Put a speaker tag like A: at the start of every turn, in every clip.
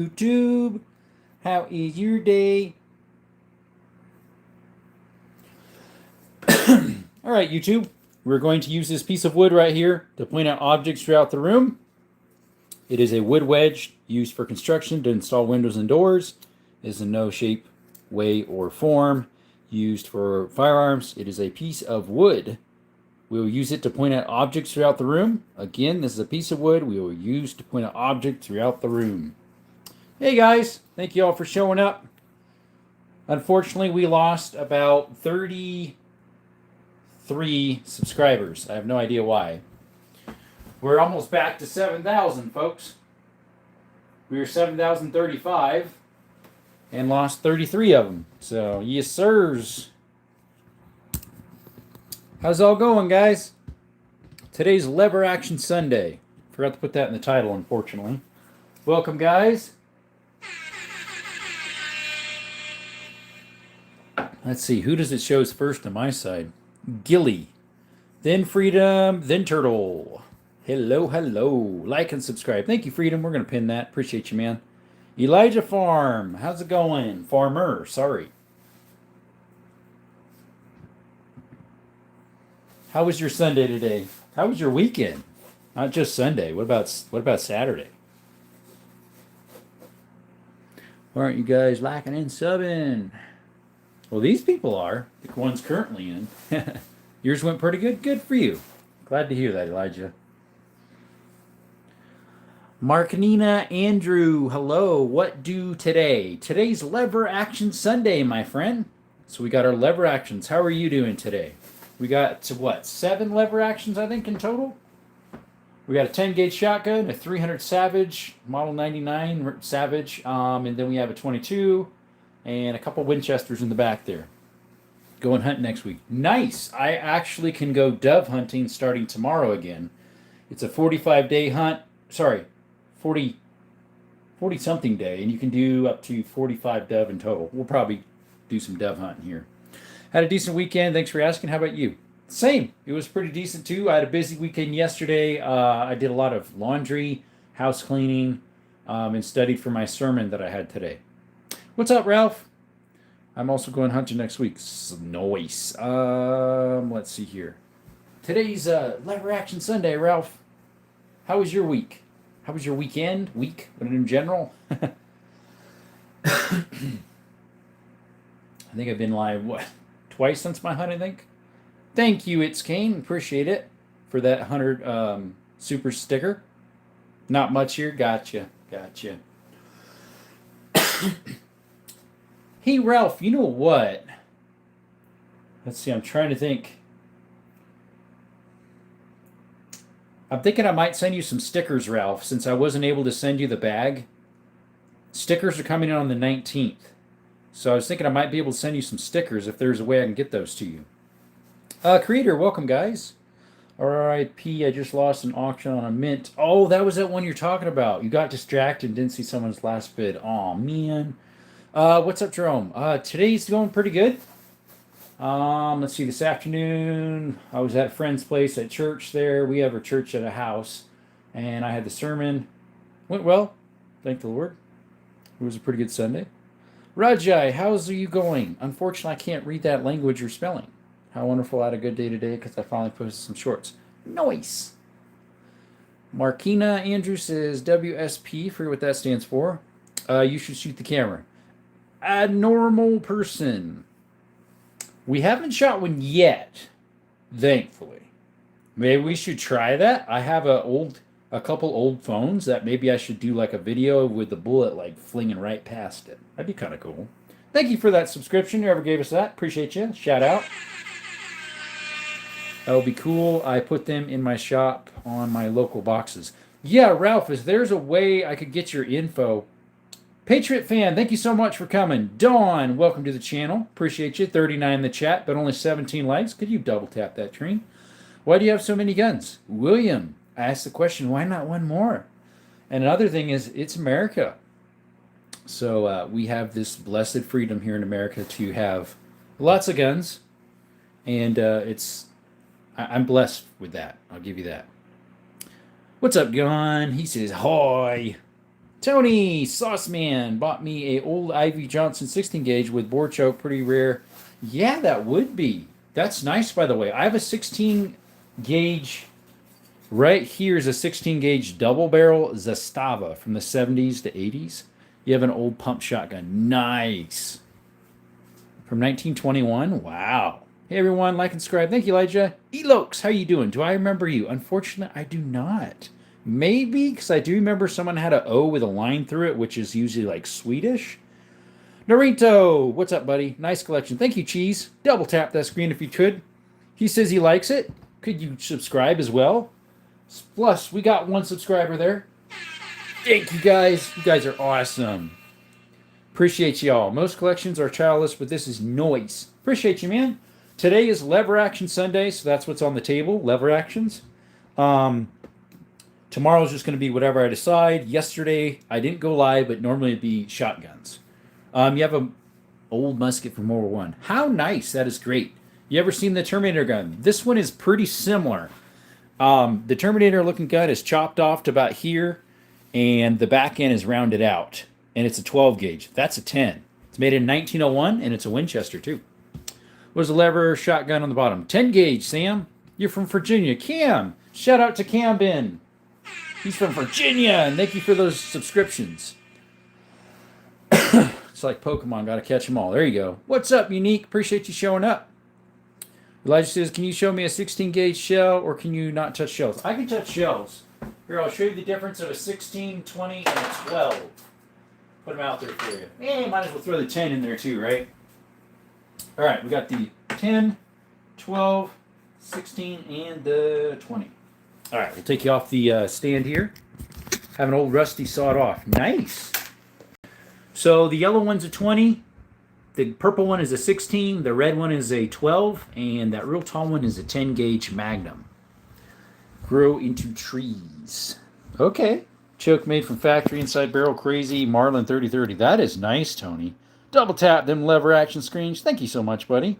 A: YouTube. How is your day? All right, YouTube. We're going to use this piece of wood right here to point out objects throughout the room. It is a wood wedge used for construction to install windows and doors. It is in no shape, way, or form used for firearms. It is a piece of wood. We will use it to point out objects throughout the room. Again, this is a piece of wood we will use to point out objects throughout the room. Hey guys, thank you all for showing up. Unfortunately, we lost about 33 subscribers. I have no idea why. We're almost back to 7,000, folks. We were 7,035 and lost 33 of them. So, yes, sirs. How's it all going, guys? Today's Lever Action Sunday. Forgot to put that in the title, unfortunately. Welcome, guys. Let's see, who does it show first on my side? Gilly. Then Freedom, then Turtle. Hello, hello. Like and subscribe. Thank you, Freedom. We're going to pin that. Appreciate you, man. Elijah Farm. How's it going? Farmer, sorry. How was your Sunday today? How was your weekend? Not just Sunday. What about Saturday? Why aren't you guys liking and subbing? Well, these people are. The ones currently in. Yours went pretty good. Good for you. Glad to hear that, Elijah. Markinina Andrew, hello. What do today? Today's Lever Action Sunday, my friend. So we got our lever actions. How are you doing today? We got, what, 7 lever actions, I think, in total? We got a 10-gauge shotgun, a 300 Savage, Model 99 Savage, and then we have a 22, and a couple Winchesters in the back there. Going hunting next week. Nice! I actually can go dove hunting starting tomorrow again. It's a 45-day hunt. Sorry, 40-something day, and you can do up to 45 dove in total. We'll probably do some dove hunting here. Had a decent weekend. Thanks for asking. How about you? Same. It was pretty decent, too. I had a busy weekend yesterday. I did a lot of laundry, house cleaning, and studied for my sermon that I had today. What's up, Ralph? I'm also going hunting next week. Nice. Let's see here. Today's Lever Action Sunday, Ralph. How was your week? How was your weekend? Week, but in general? I think I've been live, twice since my hunt, I think? Thank you, It's Kane. Appreciate it for that 100 super sticker. Not much here. Gotcha. Hey, Ralph, you know what? Let's see, I'm trying to think. I'm thinking I might send you some stickers, Ralph, since I wasn't able to send you the bag. Stickers are coming in on the 19th. So I was thinking I might be able to send you some stickers if there's a way I can get those to you. Creator, welcome, guys. RIP, I just lost an auction on a mint. Oh, that was that one you're talking about. You got distracted and didn't see someone's last bid. Aw, man. What's up, Jerome? Today's going pretty good. Let's see, this afternoon, I was at a friend's place at church there. We have a church at a house, and I had the sermon. Went well, thank the Lord. It was a pretty good Sunday. Rajai, how's you going? Unfortunately, I can't read that language you're spelling. How wonderful. I had a good day today because I finally posted some shorts. Nice. Markina Andrew says WSP, forget what that stands for. You should shoot the camera. A normal person. We haven't shot one yet, thankfully. Maybe we should try that. I have a couple old phones that maybe I should do like a video with the bullet like flinging right past it. That'd be kind of cool. Thank you for that subscription. Whoever gave us that, appreciate you. Shout out. That'll be cool. I put them in my shop on my local boxes. Yeah, Ralph, if there's a way I could get your info. Patriot fan, thank you so much for coming. Dawn, welcome to the channel. Appreciate you. 39 in the chat, but only 17 likes. Could you double tap that train? Why do you have so many guns? William, I asked the question, why not one more? And another thing is, it's America. So we have this blessed freedom here in America to have lots of guns. And I'm blessed with that. I'll give you that. What's up, Gon? He says, hi. Tony Sauceman bought me a old Ivy Johnson 16 gauge with bore choke, pretty rare. Yeah, that would be. That's nice, by the way. I have a 16 gauge right here is a 16 gauge double barrel Zastava from the 70s to 80s. You have an old pump shotgun. Nice. From 1921. Wow. Hey everyone, like and subscribe. Thank you, Elijah. Elokes, how you doing? Do I remember you? Unfortunately, I do not. Maybe, because I do remember someone had an O with a line through it, which is usually like Swedish. Narito, what's up, buddy? Nice collection. Thank you, Cheese. Double tap that screen if you could. He says he likes it. Could you subscribe as well? Plus, we got one subscriber there. Thank you, guys. You guys are awesome. Appreciate y'all. Most collections are childless, but this is noise. Appreciate you, man. Today is Lever Action Sunday, so that's what's on the table, lever actions. Tomorrow's just going to be whatever I decide. Yesterday, I didn't go live, but normally it'd be shotguns. You have an old musket from World War I. How nice. That is great. You ever seen the Terminator gun? This one is pretty similar. The Terminator looking gun is chopped off to about here, and the back end is rounded out. And it's a 12 gauge. That's a 10. It's made in 1901, and it's a Winchester, too. What's the lever shotgun on the bottom? 10 gauge, Sam. You're from Virginia. Cam. Shout out to Cam Ben. He's from Virginia, and thank you for those subscriptions. It's like Pokemon. Got to catch them all. There you go. What's up, Unique? Appreciate you showing up. Elijah says, can you show me a 16 gauge shell, or can you not touch shells? I can touch shells. Here, I'll show you the difference of a 16, 20, and a 12. Put them out there for you. Might as well throw the 10 in there too, right? All right, we got the 10, 12, 16, and the 20. All right, we'll take you off the stand here. Have an old rusty sawed off. Nice. So the yellow one's a 20. The purple one is a 16. The red one is a 12. And that real tall one is a 10 gauge Magnum. Grow into trees. Okay. Choke made from factory, inside barrel, crazy, Marlin 3030. That is nice, Tony. Double tap them lever action screens. Thank you so much, buddy.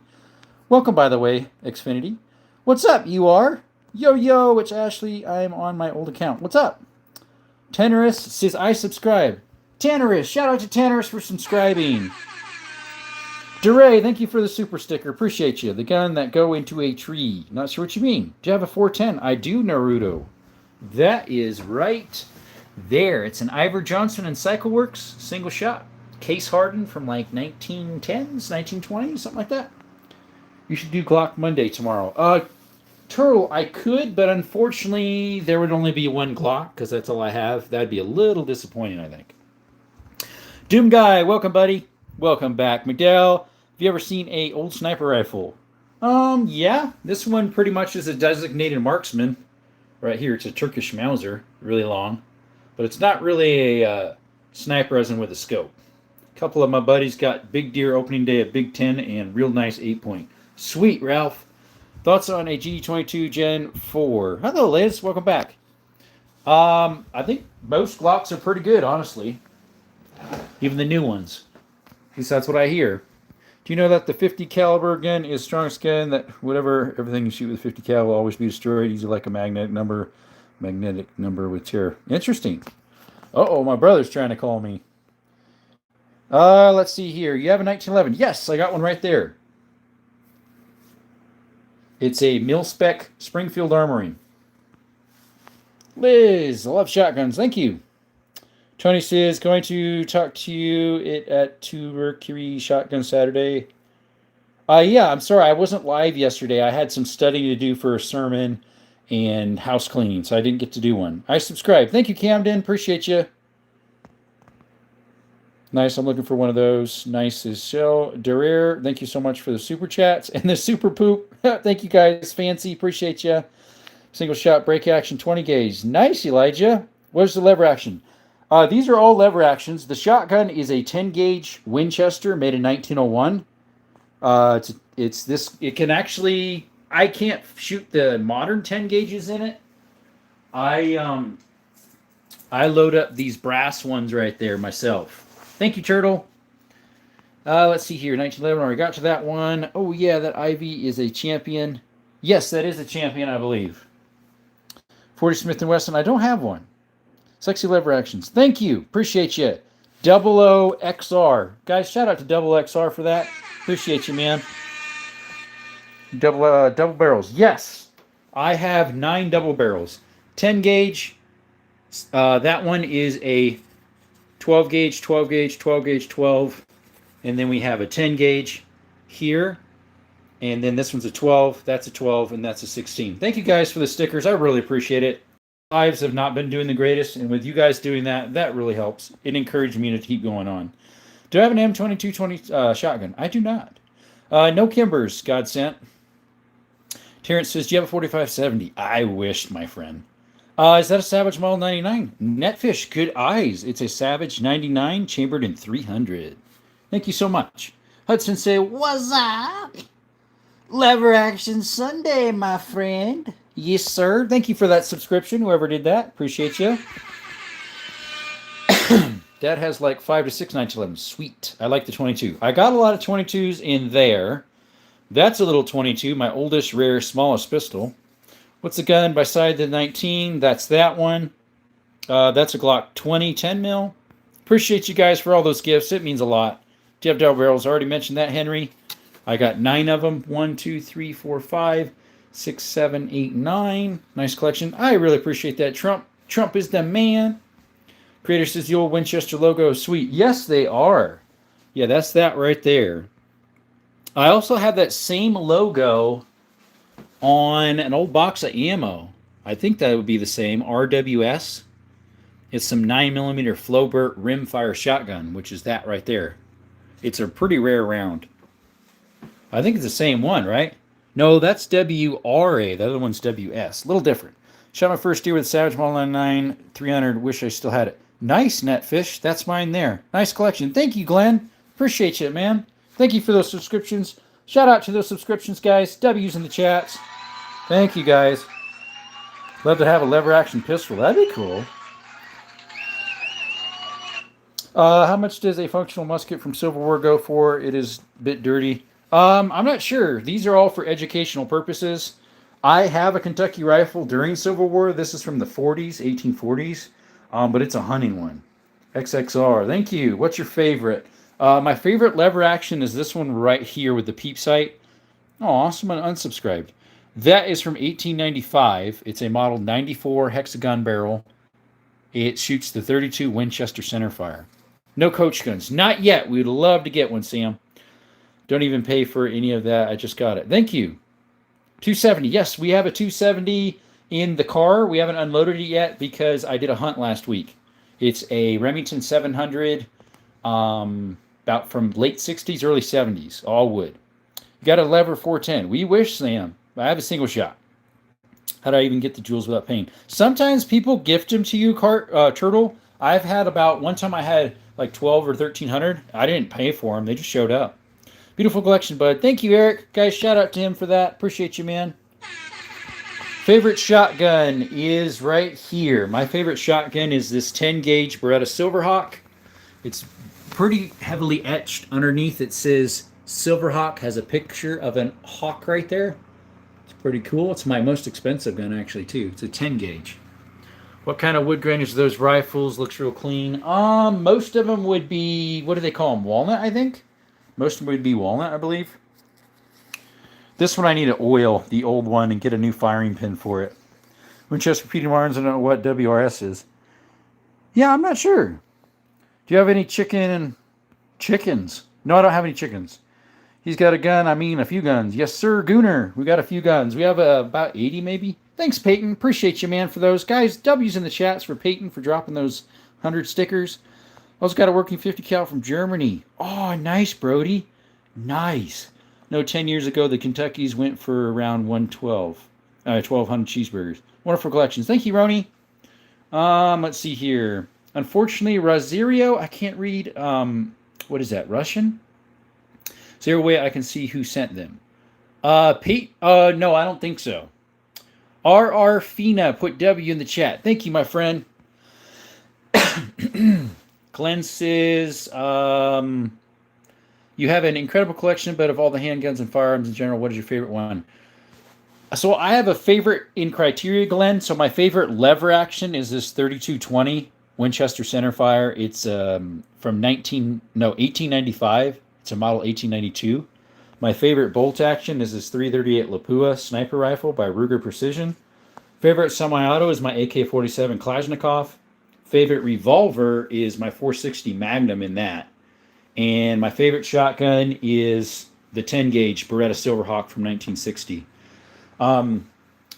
A: Welcome, by the way, Xfinity. What's up, you are? Yo, it's Ashley. I'm on my old account. What's up? Tannerus says, I subscribe. Tannerus, shout out to Tannerus for subscribing. DeRay, thank you for the super sticker. Appreciate you. The gun that go into a tree. Not sure what you mean. Do you have a 410? I do, Naruto. That is right there. It's an Ivor Johnson and CycleWorks single shot. Case hardened from like 1910s, 1920s, something like that. You should do Glock Monday tomorrow. Turtle, I could, but unfortunately there would only be one Glock because that's all I have. That'd be a little disappointing, I think. Doom Guy, welcome, buddy. Welcome back. McDowell, have you ever seen a old sniper rifle? Yeah. This one pretty much is a designated marksman. Right here, it's a Turkish Mauser, really long. But it's not really a sniper as in with a scope. A couple of my buddies got Big Deer opening day at Big 10 and real nice 8-point. Sweet, Ralph. Thoughts on a G22 Gen 4? Hello, Liz. Welcome back. I think most Glocks are pretty good, honestly. Even the new ones. At least that's what I hear. Do you know that the 50 caliber gun is strongest gun? That everything you shoot with 50 cal will always be destroyed. Easy like a magnetic number with tear. Interesting. Uh-oh, my brother's trying to call me. Let's see here. You have a 1911. Yes, I got one right there. It's a mil-spec Springfield Armory. Liz, I love shotguns. Thank you. Tony says, going to talk to you at 2 Mercury Shotgun Saturday. Yeah, I'm sorry. I wasn't live yesterday. I had some studying to do for a sermon and house cleaning, so I didn't get to do one. I subscribe. Thank you, Camden. Appreciate you. Nice. I'm looking for one of those. Nice as shell. Derer, thank you so much for the super chats and the super poop. Thank you, guys. Fancy. Appreciate you. Single shot break action 20 gauge. Nice, Elijah. Where's the lever action? These are all lever actions. The shotgun is a 10 gauge Winchester made in 1901. It's this. It can actually. I can't shoot the modern 10 gauges in it. I load up these brass ones right there myself. Thank you, Turtle. Let's see here. 1911. Already got to that one. Oh yeah, that Ivy is a champion. Yes, that is a champion, I believe. 40 Smith & Wesson. I don't have one. Sexy lever actions. Thank you. Appreciate you. Double O XR. Guys, shout out to Double XR for that. Appreciate you, man. Double barrels. Yes. I have 9 double barrels. 10 gauge. That one is a 12 gauge, 12 gauge, 12 gauge, 12. And then we have a 10 gauge here. And then this one's a 12. That's a 12. And that's a 16. Thank you guys for the stickers. I really appreciate it. Lives have not been doing the greatest. And with you guys doing that, that really helps. It encouraged me to keep going on. Do I have an M2220 shotgun? I do not. No Kimbers, God sent. Terrence says, do you have a 4570? I wish, my friend. Is that a Savage Model 99? Netfish, good eyes. It's a Savage 99 chambered in 300. Thank you so much. Hudson say, what's up? Lever Action Sunday, my friend. Yes, sir. Thank you for that subscription, whoever did that. Appreciate you. Dad has like 5 to 6 1911s. Sweet. I like the 22. I got a lot of 22s in there. That's a little 22, my oldest, rare, smallest pistol. What's the gun beside the 19? That's that one. That's a Glock 20 10 mil. Appreciate you guys for all those gifts. It means a lot. Do you have double barrels? I already mentioned that, Henry. I got 9 of them. 1, 2, 3, 4, 5, 6, 7, 8, 9. Nice collection. I really appreciate that. Trump is the man. Creator says the old Winchester logo is sweet. Yes, they are. Yeah, that's that right there. I also have that same logo on an old box of ammo. I think that would be the same. RWS. It's some 9mm Flowbert rimfire shotgun, which is that right there. It's a pretty rare round. I think it's the same one, right? No, that's WRA. The other one's WS. A little different. Shot my first deer with Savage Model 99 300. Wish I still had it. Nice, Netfish. That's mine there. Nice collection. Thank you, Glenn. Appreciate you, man. Thank you for those subscriptions. Shout out to those subscriptions, guys. W's in the chats. Thank you, guys. Love to have a lever action pistol. That'd be cool. How much does a functional musket from Civil War go for? It is a bit dirty. I'm not sure. These are all for educational purposes. I have a Kentucky rifle during Civil War. This is from the 40s, 1840s. But it's a hunting one. XXR. Thank you. What's your favorite? My favorite lever action is this one right here with the peep sight. Oh, someone unsubscribed. That is from 1895. It's a model 94 hexagon barrel. It shoots the 32 Winchester centerfire. No coach guns. Not yet. We'd love to get one, Sam. Don't even pay for any of that. I just got it. Thank you. 270. Yes, we have a 270 in the car. We haven't unloaded it yet because I did a hunt last week. It's a Remington 700, about from late 60s, early 70s, all wood. You got a lever 410. We wish, Sam. I have a single shot. How do I even get the jewels without paying? Sometimes people gift them to you, Turtle. I've had about, one time I had like 12 or 1,300. I didn't pay for them. They just showed up. Beautiful collection, bud. Thank you, Eric. Guys, shout out to him for that. Appreciate you, man. Favorite shotgun is right here. My favorite shotgun is this 10 gauge Beretta Silverhawk. It's pretty heavily etched. Underneath it says Silverhawk, has a picture of an hawk right there. It's pretty cool. It's my most expensive gun actually too. It's a 10 gauge. What kind of wood grain is those rifles? Looks real clean. Most of them would be, what do they call them? Walnut, I think. Most of them would be walnut, I believe. This one I need to oil, the old one, and get a new firing pin for it. Winchester Peter Martins, I don't know what WRS is. Yeah, I'm not sure. Do you have any chickens? No, I don't have any chickens. He's got a gun, I mean a few guns. Yes, sir, Gooner. We got a few guns. We have about 80 maybe. Thanks, Peyton. Appreciate you, man, for those. Guys, W's in the chats for Peyton for dropping those 100 stickers. Also got a working 50 cal from Germany. Oh, nice, Brody. Nice. No, 10 years ago, the Kentuckys went for around 112 cheeseburgers. Wonderful collections. Thank you, Roni. Let's see here. Unfortunately, Rosario, I can't read, what is that, Russian? Is there a way I can see who sent them? Pete, no, I don't think so. RR Fina put W in the chat. Thank you, my friend. Glenn says, you have an incredible collection, but of all the handguns and firearms in general, what is your favorite one? So I have a favorite in criteria, Glenn. So my favorite lever action is this 3220 Winchester centerfire. It's from 1895. It's a model 1892. My favorite bolt action is this 338 Lapua sniper rifle by Ruger Precision. Favorite semi-auto is my AK-47 Kalashnikov. Favorite revolver is my 460 Magnum in that. And my favorite shotgun is the 10 gauge Beretta Silverhawk from 1960. And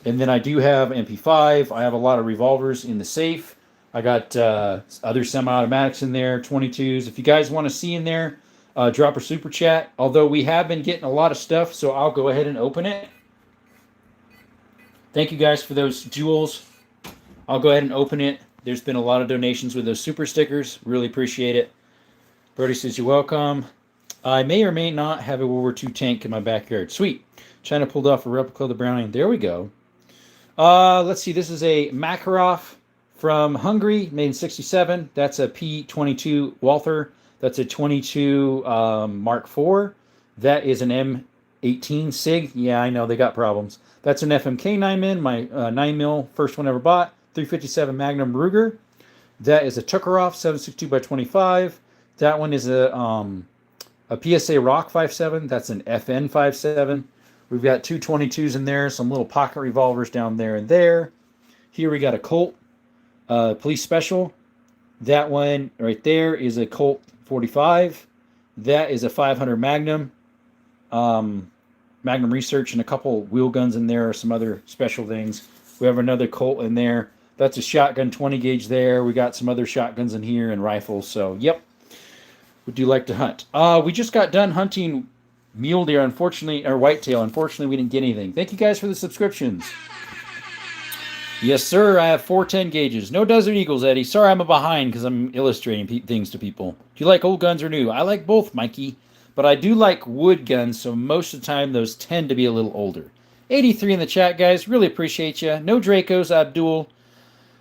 A: then I do have MP5. I have a lot of revolvers in the safe. I got other semi-automatics in there, 22s. If you guys want to see in there, drop a super chat. Although we have been getting a lot of stuff, so I'll go ahead and open it. Thank you guys for those jewels. I'll go ahead and open it. There's been a lot of donations with those super stickers. Really appreciate it. Brody says you're welcome. I may or may not have a World War II tank in my backyard. Sweet. China pulled off a replica of the Browning. There we go. Let's see. This is a Makarov from Hungary, made in 67. That's a P22 Walther. That's a 22 Mark IV. That is an M18 SIG. Yeah, I know they got problems. That's an FMK 9mm, my 9mm, first one ever bought. 357 Magnum Ruger. That is a Tukarov 762x25. That one is a PSA Rock 5.7. That's an FN 5.7. We've got two 22s in there, some little pocket revolvers down there and there. Here we got a Colt Police Special. That one right there is a Colt 45. That is a 500 Magnum. Magnum Research and a couple wheel guns in there, or some other special things. We have another Colt in there. That's a shotgun 20 gauge there. We got some other shotguns in here and rifles. So, yep. We do like to hunt. We just got done hunting mule deer, unfortunately, or whitetail. Unfortunately, we didn't get anything. Thank you guys for the subscriptions. Yes, sir. I have 410 gauges. No Desert Eagles, Eddie. Sorry, I'm behind because I'm illustrating things to people. Do you like old guns or new? I like both, Mikey. But I do like wood guns, so most of the time those tend to be a little older. 83 in the chat, guys. Really appreciate you. No Dracos, Abdul.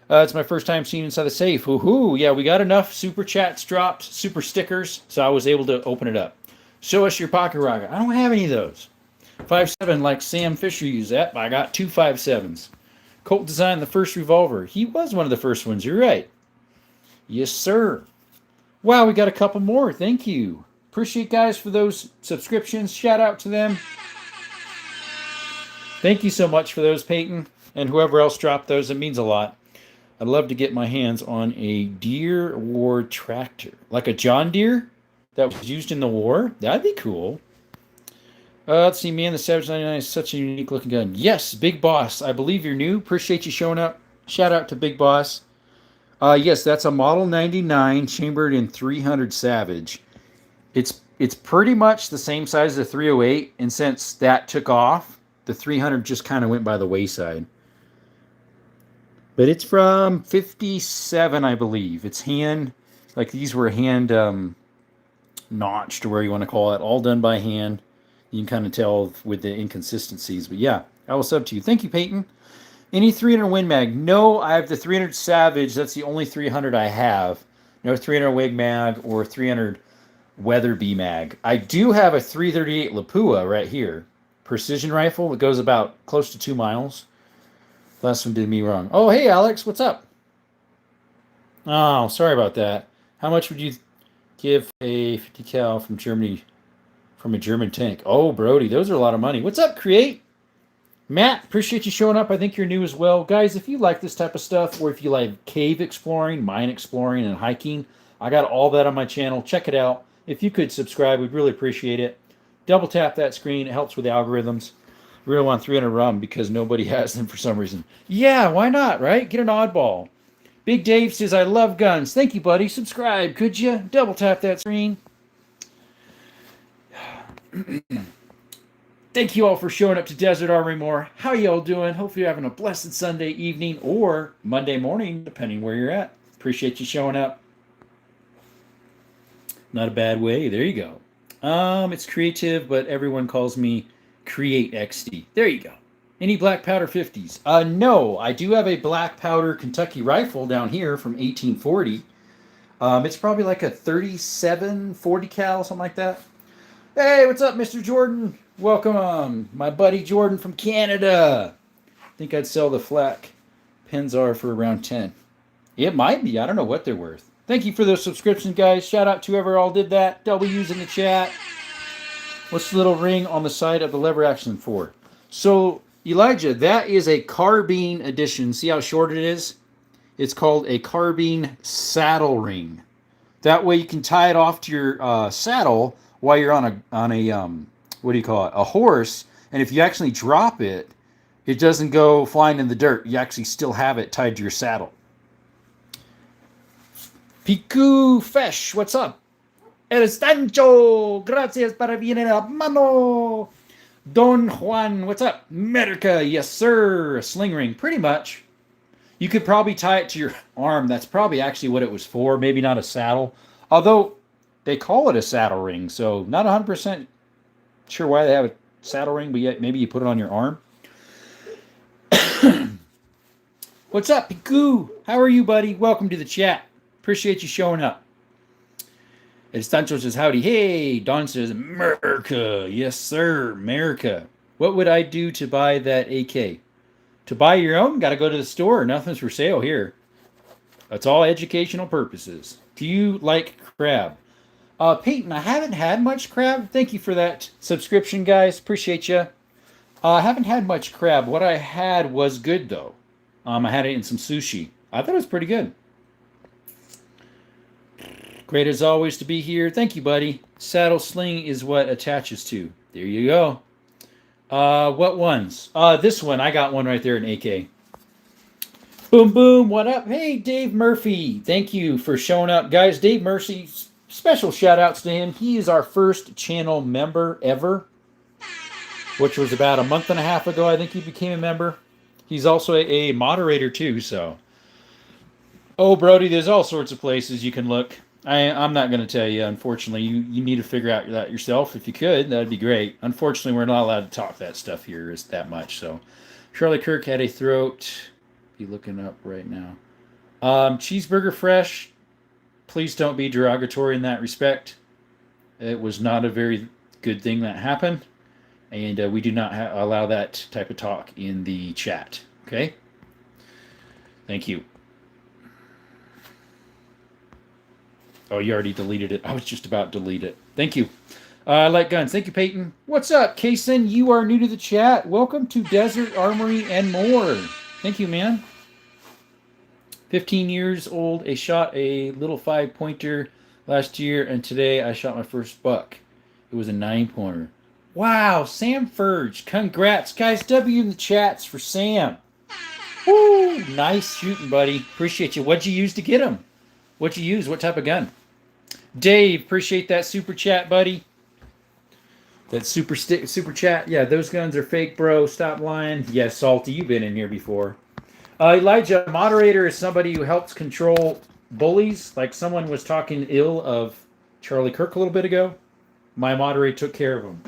A: It's my first time seeing inside the safe. Woohoo! Yeah, we got enough super chats dropped, super stickers, so I was able to open it up. Show us your pocket rocket. I don't have any of those. 5.7 like Sam Fisher used that, but I got two 5.7s. Colt designed the first revolver. He was one of the first ones. You're right. Yes, sir. Wow, we got a couple more. Thank you. Appreciate guys for those subscriptions. Shout out to them. Thank you so much for those, Peyton, and whoever else dropped those. It means a lot. I'd love to get my hands on a Deere War tractor, like a John Deere that was used in the war. That'd be cool. Let's see, man, the Savage 99 is such a unique looking gun. Yes, Big Boss. I believe you're new. Appreciate you showing up. Shout out to Big Boss. Yes, that's a Model 99 chambered in 300 Savage. It's pretty much the same size as the 308, and since that took off, the 300 just kind of went by the wayside. But it's from 57, I believe. It's hand, like these were hand notched, or where you want to call it, all done by hand. You can kind of tell with the inconsistencies. But yeah, I will sub to you. Thank you, Peyton. Any 300 Win Mag? No, I have the 300 Savage. That's the only 300 I have. No 300 Wig Mag or 300 Weatherby Mag. I do have a 338 Lapua right here. Precision rifle. It goes about close to 2 miles. Last one did me wrong. Oh, hey, Alex. What's up? Oh, sorry about that. How much would you give a 50 cal from Germany, from a German tank? Oh, Brody, those are a lot of money. What's up, Create? Matt, appreciate you showing up. I think you're new as well. Guys, if you like this type of stuff, or if you like cave exploring, mine exploring, and hiking, I got all that on my channel. Check it out. If you could subscribe, we'd really appreciate it. Double tap that screen. It helps with the algorithms. We really want 300 rum because nobody has them for some reason. Yeah, why not, right? Get an oddball. Big Dave says, I love guns. Thank you, buddy. Subscribe, could you? Double tap that screen. Thank you all for showing up to Desert Armory More. How y'all doing? Hopefully you're having a blessed Sunday evening or Monday morning, depending where you're at. Appreciate you showing up. Not a bad way. There you go. It's creative, but everyone calls me Create XD. There you go. Any black powder 50s? No, I do have a black powder Kentucky rifle down here from 1840. It's probably like a 37, 40 cal, something like that. Hey, what's up, Mr. Jordan? Welcome, my buddy Jordan from Canada. I think I'd sell the flak Penzar for around 10. It might be. I don't know what they're worth. Thank you for those subscriptions, guys. Shout out to whoever all did that. W's in the chat. What's the little ring on the side of the lever action for? So, Elijah, that is a carbine edition. See how short it is? It's called a carbine saddle ring. That way you can tie it off to your saddle while you're on a what do you call it? A horse. And if you actually drop it, it doesn't go flying in the dirt. You actually still have it tied to your saddle. Piku Fesh, what's up? El Stancho, gracias para bien a mano. Don Juan, what's up? America, yes sir. A sling ring, pretty much. You could probably tie it to your arm. That's probably actually what it was for. Maybe not a saddle. Although they call it a saddle ring, so not 100% sure why they have a saddle ring, but yet maybe you put it on your arm. What's up, Piku? How are you, buddy? Welcome to the chat. Appreciate you showing up. El Stancho says, howdy. Hey, Don says, America. Yes, sir, America. What would I do to buy that AK? To buy your own, got to go to the store. Nothing's for sale here. That's all educational purposes. Do you like crab? Peyton, I haven't had much crab. Thank you for that subscription, guys. Appreciate you. I haven't had much crab. What I had was good, though. I had it in some sushi. I thought it was pretty good. Great as always to be here. Thank you, buddy. Saddle sling is what attaches to. There you go. What ones? This one. I got one right there in AK. Boom, boom. What up? Hey, Dave Murphy. Thank you for showing up. Guys, Dave Murphy, special shout outs to him. He is our first channel member ever, which was about a month and a half ago. I think he became a member. He's also a moderator too, so. Oh, Brody, there's all sorts of places you can look. I'm not going to tell you, unfortunately. You need to figure out that yourself. If you could, that'd be great. Unfortunately, we're not allowed to talk that stuff here that much. So, Charlie Kirk had a throat. Be looking up right now. Cheeseburger Fresh. Please don't be derogatory in that respect. It was not a very good thing that happened. And we do not allow that type of talk in the chat. Okay? Thank you. Oh, you already deleted it. I was just about to delete it. Thank you. I like guns. Thank you, Peyton. What's up, Kason? You are new to the chat. Welcome to Desert Armory and More. Thank you, man. 15 years old. I shot a little 5-pointer last year, and today I shot my first buck. It was a 9-pointer. Wow, Sam Furge. Congrats. Guys, W in the chats for Sam. Woo, nice shooting, buddy. Appreciate you. What'd you use to get him? What'd you use? What type of gun? Dave, appreciate that super chat, buddy. That super chat. Yeah, those guns are fake, bro. Stop lying. Yeah, Salty, you've been in here before. Elijah, moderator is somebody who helps control bullies. Like someone was talking ill of Charlie Kirk a little bit ago. My moderator took care of him.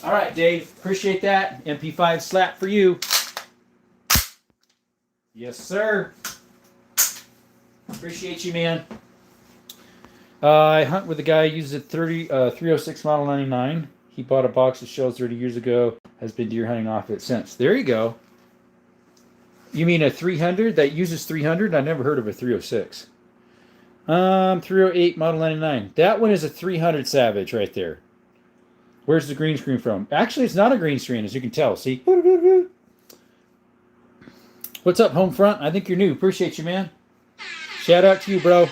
A: All right, Dave. Appreciate that. MP5 slap for you. Yes, sir. Appreciate you, man. I hunt with a guy who uses a 306 Model 99. He bought a box of shells 30 years ago. Has been deer hunting off it since. There you go. You mean a 300 that uses 300? I never heard of a 306. 308 Model 99. That one is a 300 Savage right there. Where's the green screen from? Actually, it's not a green screen, as you can tell. See? What's up, Homefront? I think you're new. Appreciate you, man. Shout out to you, bro.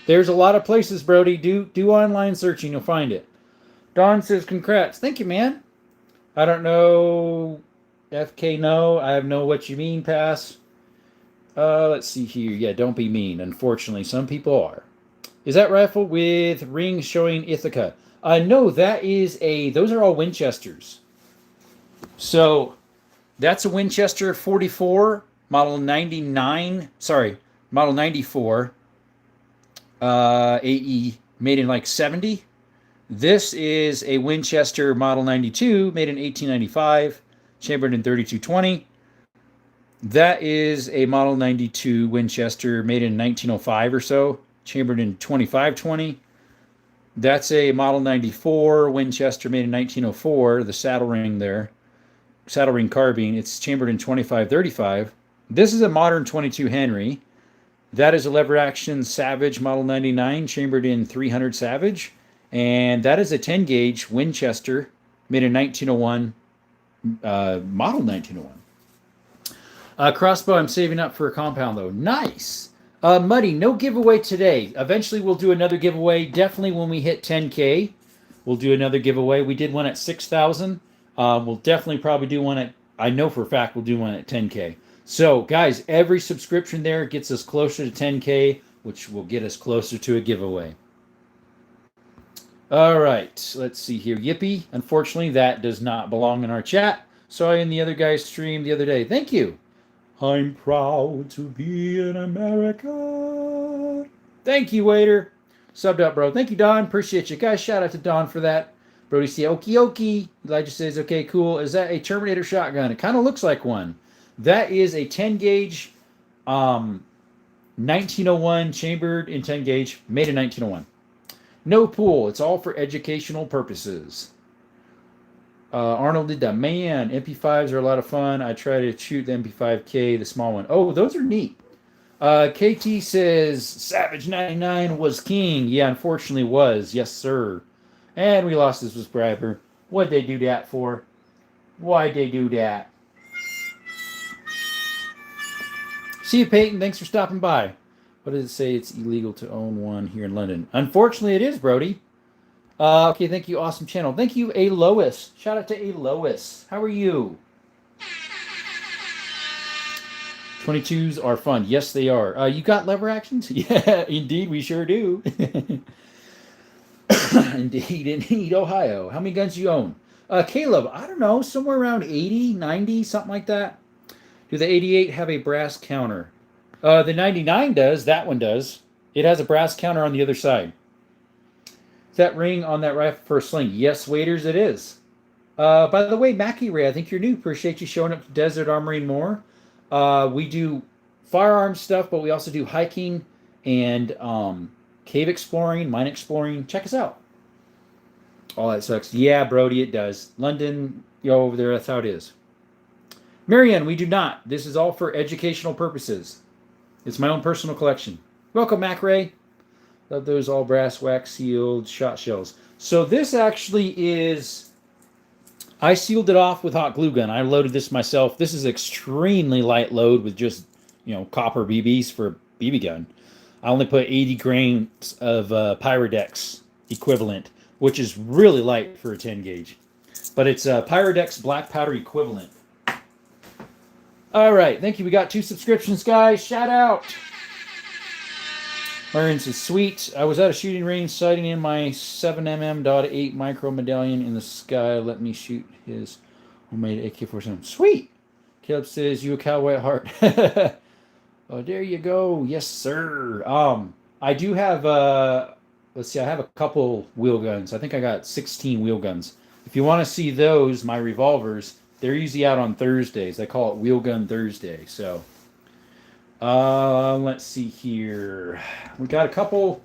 A: There's a lot of places, Brody. Do online searching. You'll find it. Don says, congrats. Thank you, man. I don't know. FK, no. I have no what you mean, pass. Let's see here. Yeah, don't be mean. Unfortunately, some people are. Is that rifle with rings showing Ithaca? No, that is those are all Winchesters. So, that's a Winchester 44, model 99, sorry, model 94, AE, made in like 70. This is a Winchester model 92, made in 1895, chambered in 3220. That is a model 92 Winchester, made in 1905 or so, chambered in 2520. That's a Model 94 Winchester made in 1904, the saddle ring there. Saddle ring carbine. It's chambered in 25-35. This is a modern 22 Henry. That is a lever action Savage Model 99 chambered in 300 Savage. And that is a 10 gauge Winchester made in 1901, model 1901. Crossbow, I'm saving up for a compound though. Nice. Muddy, no giveaway today. Eventually we'll do another giveaway. Definitely when we hit 10K, we'll do another giveaway. We did one at 6,000. We'll definitely probably do one at, I know for a fact we'll do one at 10K. So guys, every subscription there gets us closer to 10K, which will get us closer to a giveaway. All right, let's see here. Yippee. Unfortunately, that does not belong in our chat. Saw you in the other guy's stream the other day. Thank you. I'm proud to be an American. Thank you, waiter. Subbed up, bro. Thank you, Don. Appreciate you. Guys, shout out to Don for that. Brody say, okie dokie. Elijah says, okay, cool. Is that a Terminator shotgun? It kind of looks like one. That is a 10 gauge, 1901, chambered in 10 gauge, made in 1901. No pool. It's all for educational purposes. Arnold did that. Man, MP5s are a lot of fun. I try to shoot the MP5K, the small one. Oh, those are neat. KT says, Savage 99 was king. Yeah, unfortunately was. Yes, sir. And we lost this subscriber. What'd they do that for? Why'd they do that? See you, Peyton. Thanks for stopping by. What does it say? It's illegal to own one here in London. Unfortunately, it is, Brody. Okay, thank you. Awesome channel. Thank you, A. Lois. Shout out to A. Lois. How are you? 22s are fun. Yes, they are. You got lever actions? Yeah, indeed, we sure do. Indeed, Ohio. How many guns do you own? Caleb, I don't know, somewhere around 80, 90, something like that. Do the 88 have a brass counter? The 99 does. That one does. It has a brass counter on the other side. Is that ring on that rifle for a sling? Yes, waiters, it is. By the way, Mackie Ray, I think you're new. Appreciate you showing up to Desert Armory and More. We do firearm stuff, but we also do hiking and cave exploring, mine exploring. Check us out. All that sucks. Yeah, Brody, it does. London, yo, over there, that's how it is. Marianne, we do not. This is all for educational purposes. It's my own personal collection. Welcome, Mac Ray. Love those all brass wax sealed shot shells. So this actually is, I sealed it off with hot glue gun. I loaded this myself. This is extremely light load with just, copper BBs for a BB gun. I only put 80 grains of Pyrodex equivalent, which is really light for a 10 gauge. But it's Pyrodex black powder equivalent. All right, thank you. We got 2 subscriptions, guys. Shout out. Marion says, sweet. I was at a shooting range sighting in my 7mm.8 micro medallion in the sky. Let me shoot his homemade AK-47. Sweet. Caleb says, you a cowboy at heart. Oh, there you go. Yes, sir. I do have, let's see, I have a couple wheel guns. I think I got 16 wheel guns. If you want to see those, my revolvers, they're usually out on Thursdays. They call it Wheel Gun Thursday. So, let's see here. We got a couple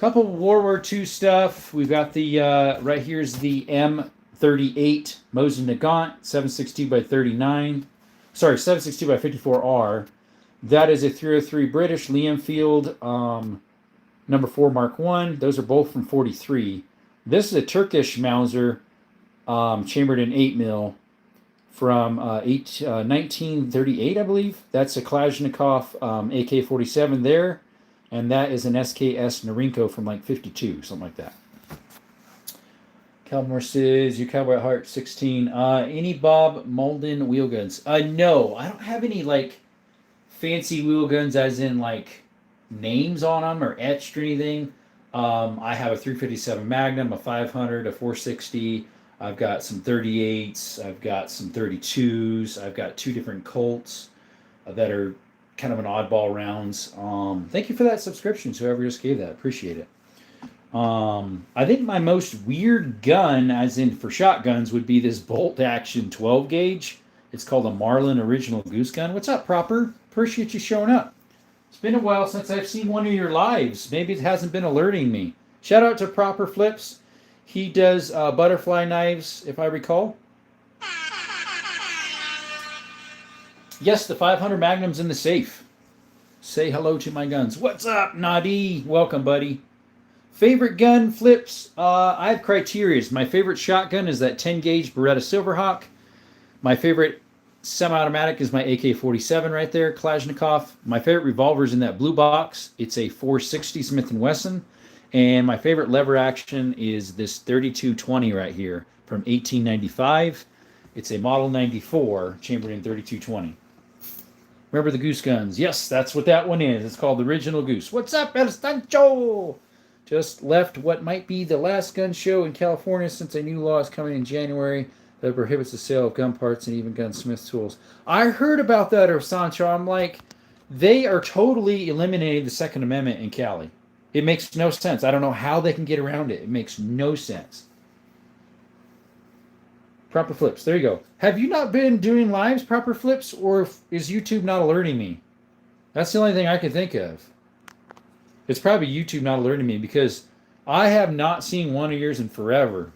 A: World War II stuff. We've got the right here's the M38 Mosin Nagant 762 by 39. Sorry, 762 by 54R. That is a 303 British Lee Enfield number 4 Mark 1. Those are both from 43. This is a Turkish Mauser chambered in 8mm. From 1938, I believe. That's a Kalashnikov AK-47 there. And that is an SKS Norinco from like 52, something like that. Calmore says, you cowboy at heart, 16. Any Bob Malden wheel guns? No, I don't have any like fancy wheel guns as in like names on them or etched or anything. I have a 357 Magnum, a 500, a 460. I've got some 38s. I've got some 32s. I've got 2 different Colts that are kind of an oddball rounds. Thank you for that subscription, whoever just gave that. Appreciate it. I think my most weird gun, as in for shotguns, would be this bolt action 12 gauge. It's called a Marlin Original Goose Gun. What's up, Proper? Appreciate you showing up. It's been a while since I've seen one of your lives. Maybe it hasn't been alerting me. Shout out to Proper Flips. He does butterfly knives, if I recall. Yes, the 500 Magnum's in the safe. Say hello to my guns. What's up, Nadi? Welcome, buddy. Favorite gun flips? I have criterias. My favorite shotgun is that 10 gauge Beretta Silverhawk. My favorite semi-automatic is my AK-47 right there, Kalashnikov. My favorite revolver is in that blue box. It's a 460 Smith & Wesson. And my favorite lever action is this 3220 right here from 1895. It's a Model 94 chambered in 3220. Remember the Goose guns? Yes, that's what that one is. It's called the Original Goose. What's up, El Stancho? Just left what might be the last gun show in California since a new law is coming in January that prohibits the sale of gun parts and even gunsmith tools. I heard about that, or Sancho. I'm like, they are totally eliminating the Second Amendment in Cali. It makes no sense. I don't know how they can get around it. It makes no sense. Proper Flips. There you go. Have you not been doing lives, Proper Flips, or is YouTube not alerting me? That's the only thing I can think of. It's probably YouTube not alerting me because I have not seen one of yours in forever.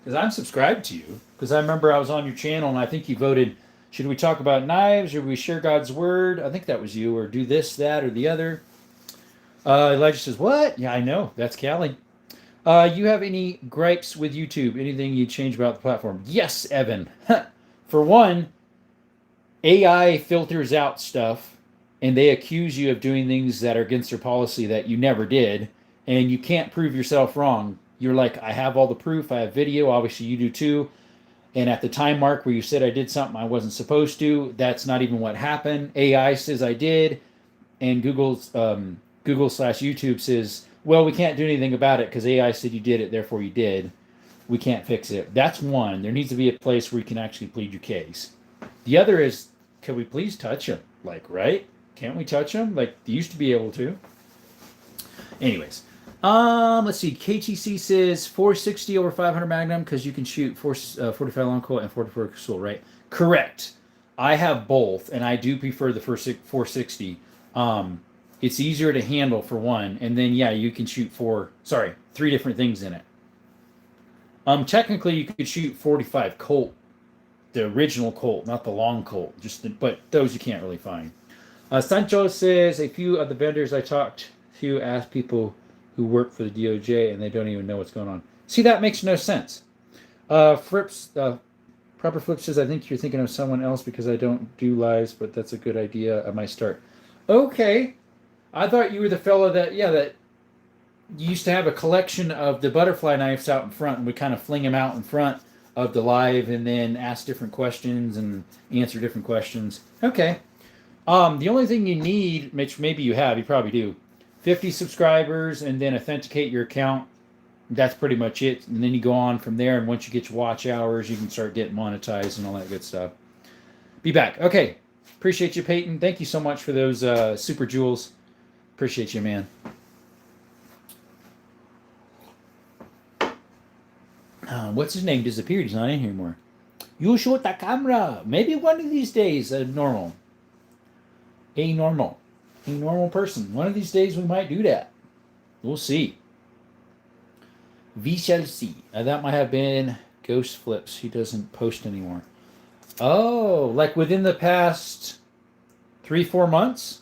A: Because I'm subscribed to you. Because I remember I was on your channel and I think you voted, should we talk about knives? Should we share God's word? I think that was you. Or do this, that, or the other. Elijah says, what? Yeah, I know. That's Callie. You have any gripes with YouTube? Anything you change about the platform? Yes, Evan. For one, AI filters out stuff, and they accuse you of doing things that are against their policy that you never did, and you can't prove yourself wrong. You're like, I have all the proof. I have video. Obviously, you do too. And at the time mark where you said I did something I wasn't supposed to, that's not even what happened. AI says I did, and Google/YouTube says, well, we can't do anything about it because AI said you did it, therefore you did. We can't fix it. That's one. There needs to be a place where you can actually plead your case. The other is, can we please touch them? Like, right? Can't we touch them? Like, they used to be able to. Anyways. Let's see. KTC says 460 over 500 Magnum because you can shoot 45 long Colt and 44 Pistol, right? Correct. I have both, and I do prefer the 460. It's easier to handle for one, and then yeah, you can shoot 3 different things in it. Technically, you could shoot 45 Colt, the original Colt, not the long Colt. But those you can't really find. Sancho says a few of the vendors I talked to asked people who work for the DOJ, and they don't even know what's going on. See, that makes no sense. Proper Flip says, I think you're thinking of someone else because I don't do lives, but that's a good idea. I might start. Okay. I thought you were the fellow that you used to have a collection of the butterfly knives out in front, and we kind of fling them out in front of the live and then ask different questions and answer different questions. Okay. The only thing you need, which maybe you probably do, 50 subscribers and then authenticate your account. That's pretty much it. And then you go on from there. And once you get your watch hours, you can start getting monetized and all that good stuff. Be back. Okay. Appreciate you, Peyton. Thank you so much for those super jewels. Appreciate you, man. What's his name? Disappeared. He's not in here anymore. You shoot the camera. Maybe one of these days, a normal person. One of these days we might do that. We'll see. We shall see. That might have been Ghost Flips. He doesn't post anymore. Oh, like within the past 3-4 months?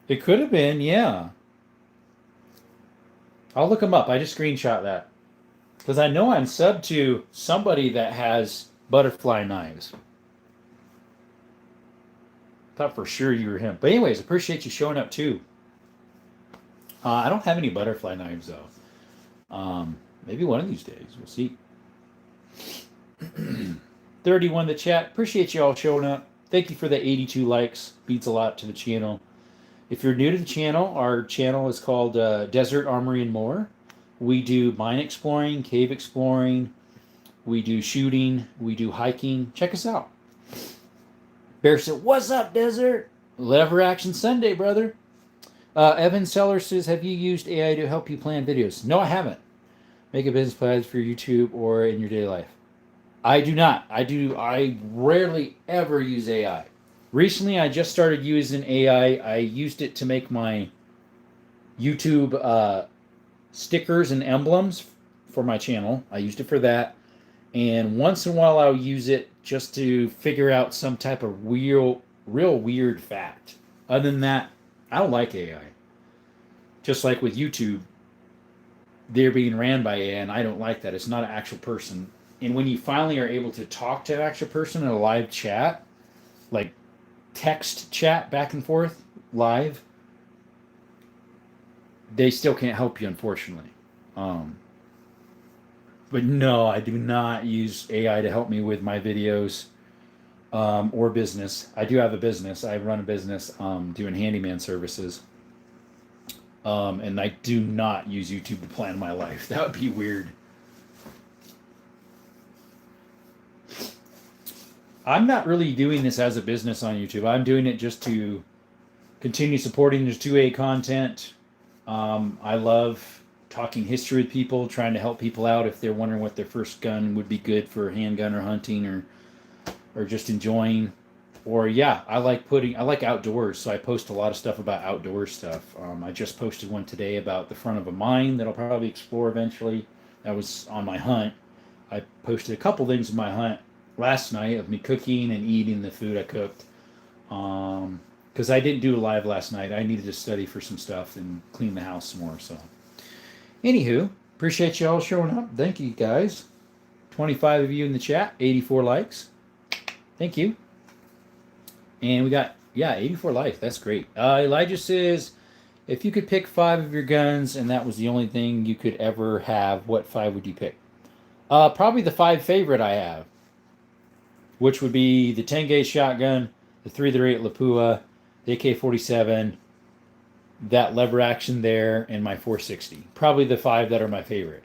A: It could have been, yeah. I'll look him up. I just screenshot that. Because I know I'm subbed to somebody that has butterfly knives. Thought for sure you were him. But anyways, appreciate you showing up too. I don't have any butterfly knives though. Maybe one of these days. We'll see. 31 the chat. Appreciate you all showing up. Thank you for the 82 likes. Beats a lot to the channel. If you're new to the channel, our channel is called Desert Armory and More. We do mine exploring, cave exploring. We do shooting. We do hiking. Check us out. Bear said, what's up, Desert? Lever Action Sunday, brother. Evan Seller says, have you used AI to help you plan videos? No, I haven't. Make a business plan for YouTube or in your daily life. I do not. I rarely ever use AI. Recently, I just started using AI. I used it to make my YouTube stickers and emblems for my channel. I used it for that. And once in a while, I'll use it just to figure out some type of real weird fact. Other than that, I don't like AI. Just like with YouTube, they're being ran by AI, and I don't like that. It's not an actual person. And when you finally are able to talk to an actual person in a live chat, like text chat back and forth live, they still can't help you, unfortunately. Um, but no, I do not use AI to help me with my videos or business. I do have a business. I run a business doing handyman services. And I do not use YouTube to plan my life. That would be weird. I'm not really doing this as a business on YouTube. I'm doing it just to continue supporting the 2A content. I love talking history with people, trying to help people out if they're wondering what their first gun would be good for handgun or hunting or just enjoying. Or yeah, I like outdoors, so I post a lot of stuff about outdoor stuff. I just posted one today about the front of a mine that I'll probably explore eventually. That was on my hunt. I posted a couple things in my hunt last night of me cooking and eating the food I cooked. Because I didn't do a live last night. I needed to study for some stuff and clean the house some more. So, anywho, appreciate you all showing up. Thank you guys. 25 of you in the chat, 84 likes. Thank you. And we got, 84 likes. That's great. Elijah says, if you could pick 5 of your guns and that was the only thing you could ever have, what 5 would you pick? Probably the 5 favorite I have, which would be the 10 gauge shotgun, the 338 Lapua, the AK-47, that lever action there, and my 460. Probably the 5 that are my favorite,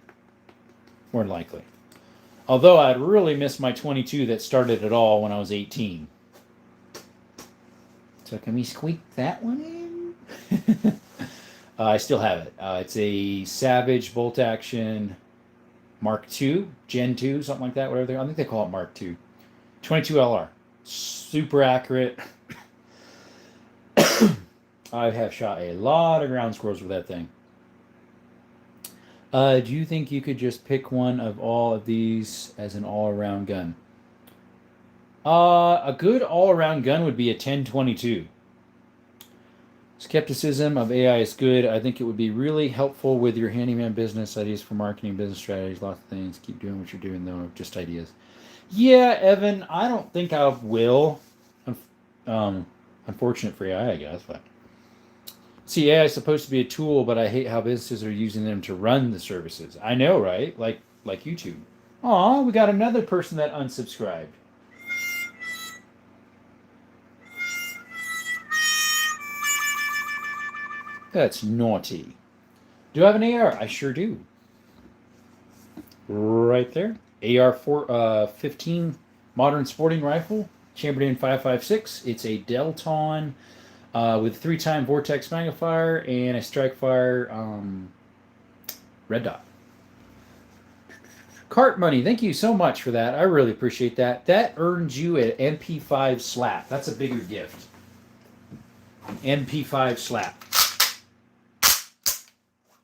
A: more than likely. Although I'd really miss my 22 that started it all when I was 18. So can we squeak that one in? I still have it. It's a Savage bolt action Mark II, Gen 2, something like that, whatever I think they call it Mark II. 22 LR. Super accurate. I have shot a lot of ground squirrels with that thing. Do you think you could just pick one of all of these as an all-around gun? A good all-around gun would be a 1022. Skepticism of AI is good. I think it would be really helpful with your handyman business, ideas for marketing, business strategies, lots of things. Keep doing what you're doing, though, just ideas. Yeah, Evan, I don't think I will. Unfortunate for AI, I guess. But see, AI is supposed to be a tool, but I hate how businesses are using them to run the services. I know, right? Like YouTube. Aw, we got another person that unsubscribed. That's naughty. Do I have an AR? I sure do. Right there. AR 15 modern sporting rifle, chambered in 5.56. It's a Delton with 3-time vortex magnifier and a strike fire red dot. Cart money, thank you so much for that. I really appreciate that. That earns you an MP5 slap. That's a bigger gift. MP5 slap.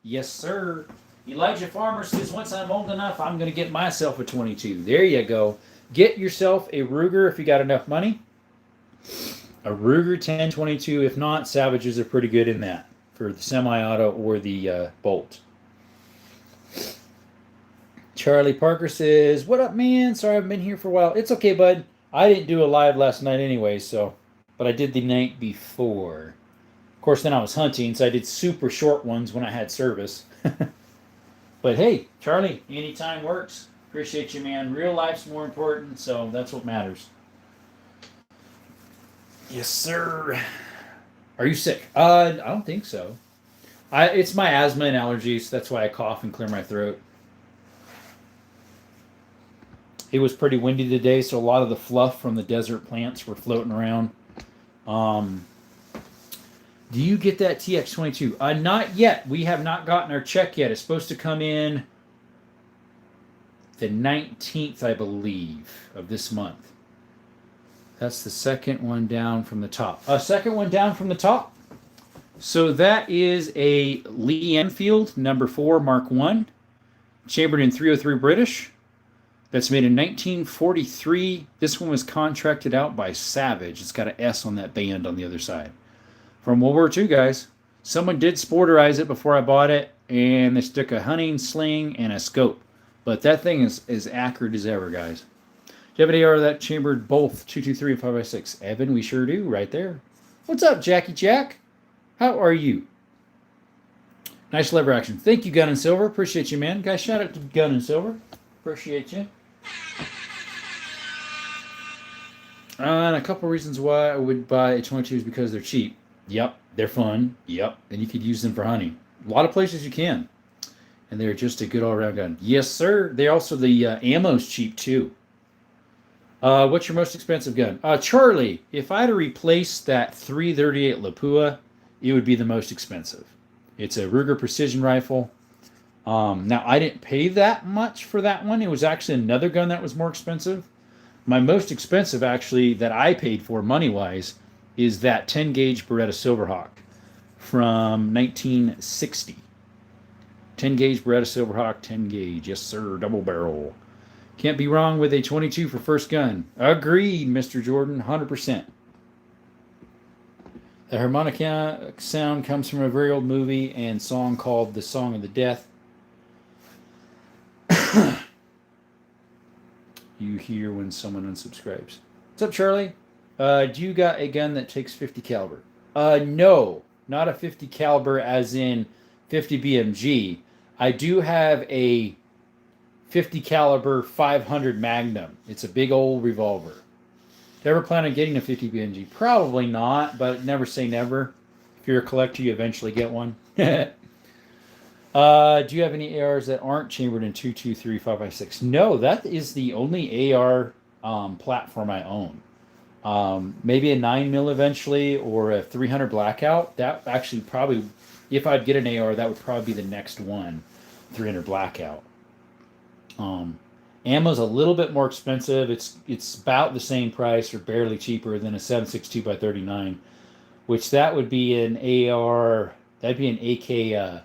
A: Yes, sir. Elijah Farmer says, once I'm old enough, I'm going to get myself a 22. There you go. Get yourself a Ruger if you got enough money. A Ruger 1022. If not, Savages are pretty good in that for the semi-auto or the bolt. Charlie Parker says, what up, man? Sorry I haven't been here for a while. It's okay, bud. I didn't do a live last night anyway, but I did the night before. Of course, then I was hunting, so I did super short ones when I had service. But hey, Charlie, anytime works. Appreciate you, man. Real life's more important, so that's what matters. Yes, sir. Are you sick? I don't think so. It's my asthma and allergies. That's why I cough and clear my throat. It was pretty windy today, so a lot of the fluff from the desert plants were floating around. Do you get that TX22? Not yet. We have not gotten our check yet. It's supposed to come in the 19th, I believe, of this month. That's the second one down from the top. Second one down from the top. So that is a Lee Enfield number 4 Mark I, chambered in 303 British. That's made in 1943. This one was contracted out by Savage. It's got an S on that band on the other side. From World War II, guys. Someone did sporterize it before I bought it, and they stuck a hunting sling and a scope. But that thing is as accurate as ever, guys. Do you have an AR that chambered both 223 and 5.56? Evan, we sure do, right there. What's up, Jackie Jack? How are you? Nice lever action. Thank you, Gun and Silver. Appreciate you, man. Guys, shout out to Gun and Silver. Appreciate you. And a couple reasons why I would buy a 22 is because they're cheap. Yep. They're fun. Yep. And you could use them for hunting. A lot of places you can. And they're just a good all-around gun. Yes, sir. They also, the ammo's cheap, too. What's your most expensive gun? Charlie, if I had to replace that 338 Lapua, it would be the most expensive. It's a Ruger precision rifle. Now, I didn't pay that much for that one. It was actually another gun that was more expensive. My most expensive, actually, that I paid for money-wise is that 10-gauge Beretta Silverhawk from 1960. 10-gauge Beretta Silverhawk, 10-gauge. Yes, sir, double barrel. Can't be wrong with a 22 for first gun. Agreed, Mr. Jordan, 100%. The harmonica sound comes from a very old movie and song called The Song of the Death. You hear when someone unsubscribes. What's up, Charlie? Do you got a gun that takes 50 caliber? No, not a 50 caliber as in 50 BMG. I do have a 50 caliber 500 Magnum. It's a big old revolver. Do you ever plan on getting a 50 BMG? Probably not, but never say never. If you're a collector, you eventually get one. Do you have any ARs that aren't chambered in 223 5.56? No, that is the only AR platform I own. Maybe a 9mm eventually, or a 300 Blackout. That actually probably, if I'd get an AR, that would probably be the next one, 300 Blackout. Ammo's a little bit more expensive. It's about the same price or barely cheaper than a 7.62 by 39, which that would be an AR. That'd be an AK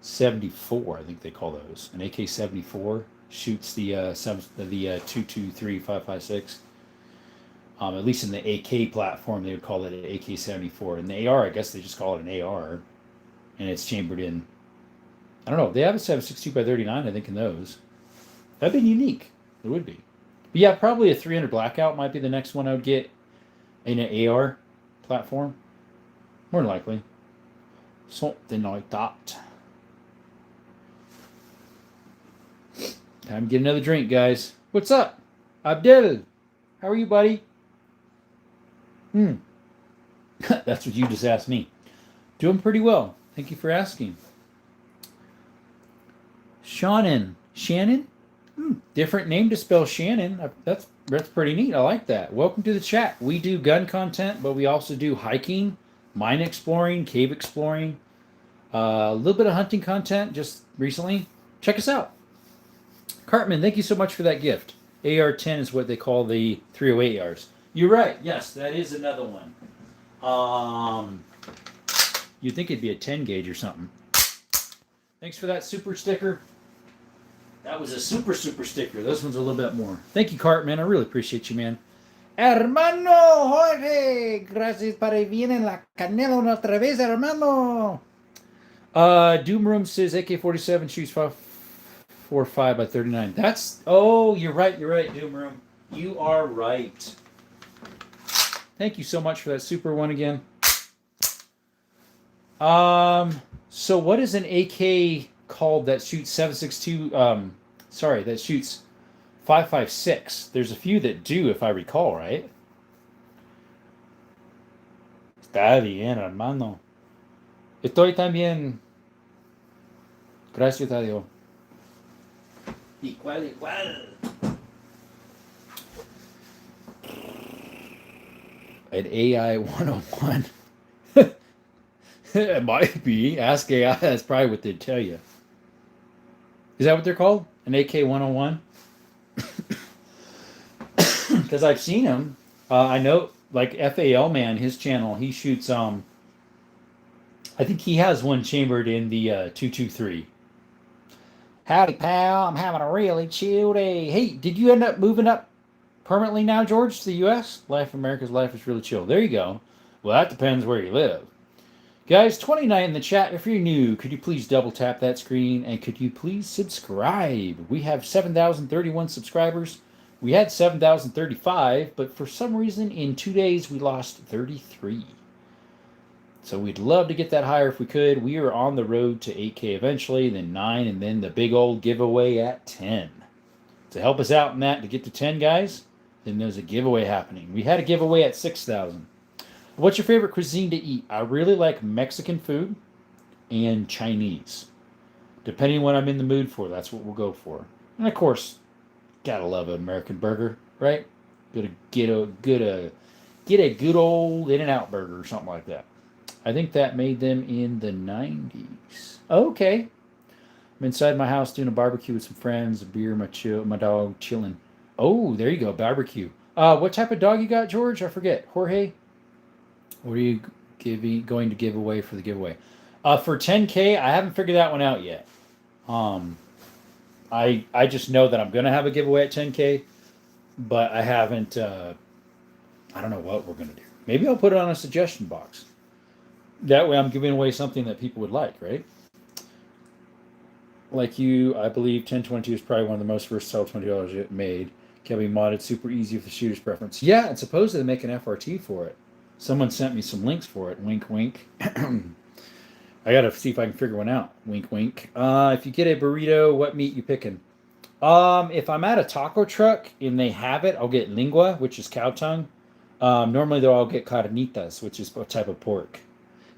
A: 74, I think they call those. An AK 74 shoots the 223 5.56. At least in the AK platform, they would call it an AK 74. In the AR, I guess they just call it an AR, and it's chambered in. I don't know. They have a 7.62 by 39, I think, in those. That'd be unique. It would be. But yeah, probably a 300 Blackout might be the next one I would get in an AR platform. More than likely. Something like that. Time to get another drink, guys. What's up? Abdel. How are you, buddy? That's what you just asked me. Doing pretty well. Thank you for asking. Shannon. Shannon? Different name to spell Shannon. That's pretty neat. I like that. Welcome to the chat. We do gun content, but we also do hiking, mine exploring, cave exploring, a little bit of hunting content just recently. Check us out. Cartman, thank you so much for that gift. AR-10 is what they call the 308 ARs. You're right. Yes, that is another one. You'd think it'd be a 10 gauge or something. Thanks for that super sticker. That was a super sticker. This one's a little bit more. Thank you, Cartman. I really appreciate you, man. Hermano Jorge, gracias para bien en la canela una otra vez, hermano. Doom Room says AK-47 shoots 5.45 by 39. That's, oh, you're right, Doom Room. You are right. Thank you so much for that super one again. So what is an AK called that shoots 7.62? That shoots 5.56. There's a few that do, if I recall, right? Está bien, hermano. Estoy también. Gracias a Dios. Igual. An AI 101. It might be. Ask AI. That's probably what they'd tell you. Is that what they're called? An AK 101? Because I've seen them. I know, like FAL man, his channel, he shoots. I think he has one chambered in the 223. Howdy, pal. I'm having a really chill day. Hey, did you end up moving up permanently now, George, to the U.S.? Life, America's life is really chill. There you go. Well, that depends where you live. Guys, 29 in the chat. If you're new, could you please double tap that screen and could you please subscribe? We have 7,031 subscribers. We had 7,035, but for some reason in 2 days we lost 33. So we'd love to get that higher if we could. We are on the road to 8K eventually, then 9, and then the big old giveaway at 10. To help us out in that, to get to 10, guys, then there's a giveaway happening. We had a giveaway at 6,000. What's your favorite cuisine to eat? I really like Mexican food and Chinese. Depending on what I'm in the mood for, that's what we'll go for. And of course, gotta love an American burger, right? Get a good old In-N-Out burger or something like that. I think that made them in the 90s. Okay. I'm inside my house doing a barbecue with some friends, a beer, my dog chilling. Oh, there you go, barbecue. What type of dog you got, George? I forget. Jorge? What are you going to give away for the giveaway? For 10K, I haven't figured that one out yet. I just know that I'm going to have a giveaway at 10K, but I haven't, I don't know what we're going to do. Maybe I'll put it on a suggestion box. That way I'm giving away something that people would like, right? Like you, I believe 1022 is probably one of the most versatile $20 yet made. Can be modded super easy with the shooter's preference. Yeah, and supposedly they make an FRT for it. Someone sent me some links for it. Wink, wink. I gotta see if I can figure one out. Wink, wink. If you get a burrito, what meat you picking? If I'm at a taco truck and they have it, I'll get lingua, which is cow tongue. Normally, though, I'll get carnitas, which is a type of pork.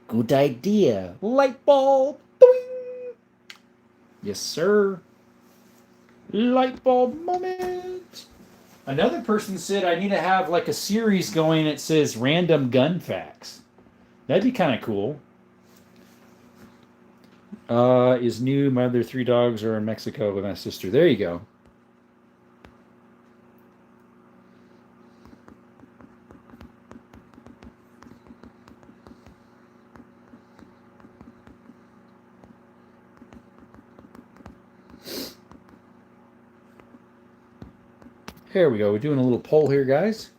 A: Good idea. Light bulb. Boing. Yes, sir. Light bulb moment. Another person said I need to have like a series going that says random gun facts. That'd be kind of cool. Is new. My other 3 dogs are in Mexico with my sister. There you go. Here we go. We're doing a little poll here, guys.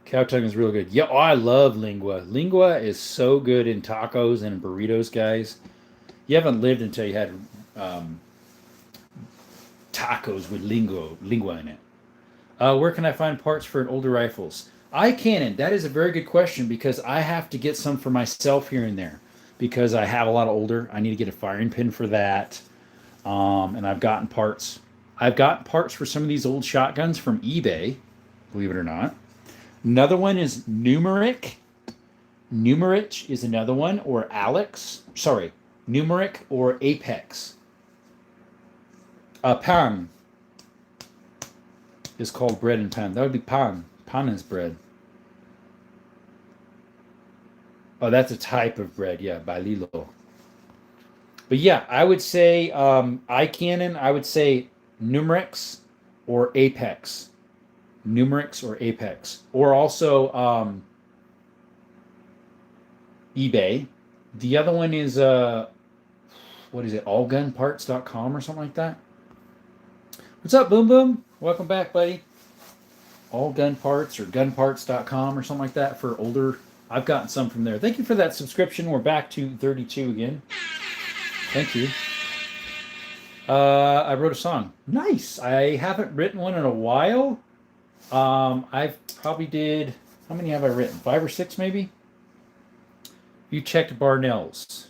A: Cow tongue is real good. Yeah, oh, I love lingua. Lingua is so good in tacos and burritos, guys. You haven't lived until you had tacos with lingua in it. Where can I find parts for an older rifles? iCannon. That is a very good question because I have to get some for myself here and there because I have a lot of older. I need to get a firing pin for that. And I've gotten parts. I've got parts for some of these old shotguns from eBay, believe it or not. Another one is Numeric. Numeric is another one, or Alex. Sorry, Numeric or Apex. Pan is called bread and pan. That would be pan. Pan is bread. Oh, that's a type of bread. Yeah, Baililo. But yeah, I would say iCannon. I would say Numerix or Apex. Numerix or Apex. Or also eBay. The other one is, what is it, allgunparts.com or something like that? What's up, Boom Boom? Welcome back, buddy. Allgunparts or gunparts.com or something like that for older. I've gotten some from there. Thank you for that subscription. We're back to 32 again. Thank you. I wrote a song. Nice. I haven't written one in a while. I've probably did, how many have I written? 5 or 6 maybe? You checked Barnell's.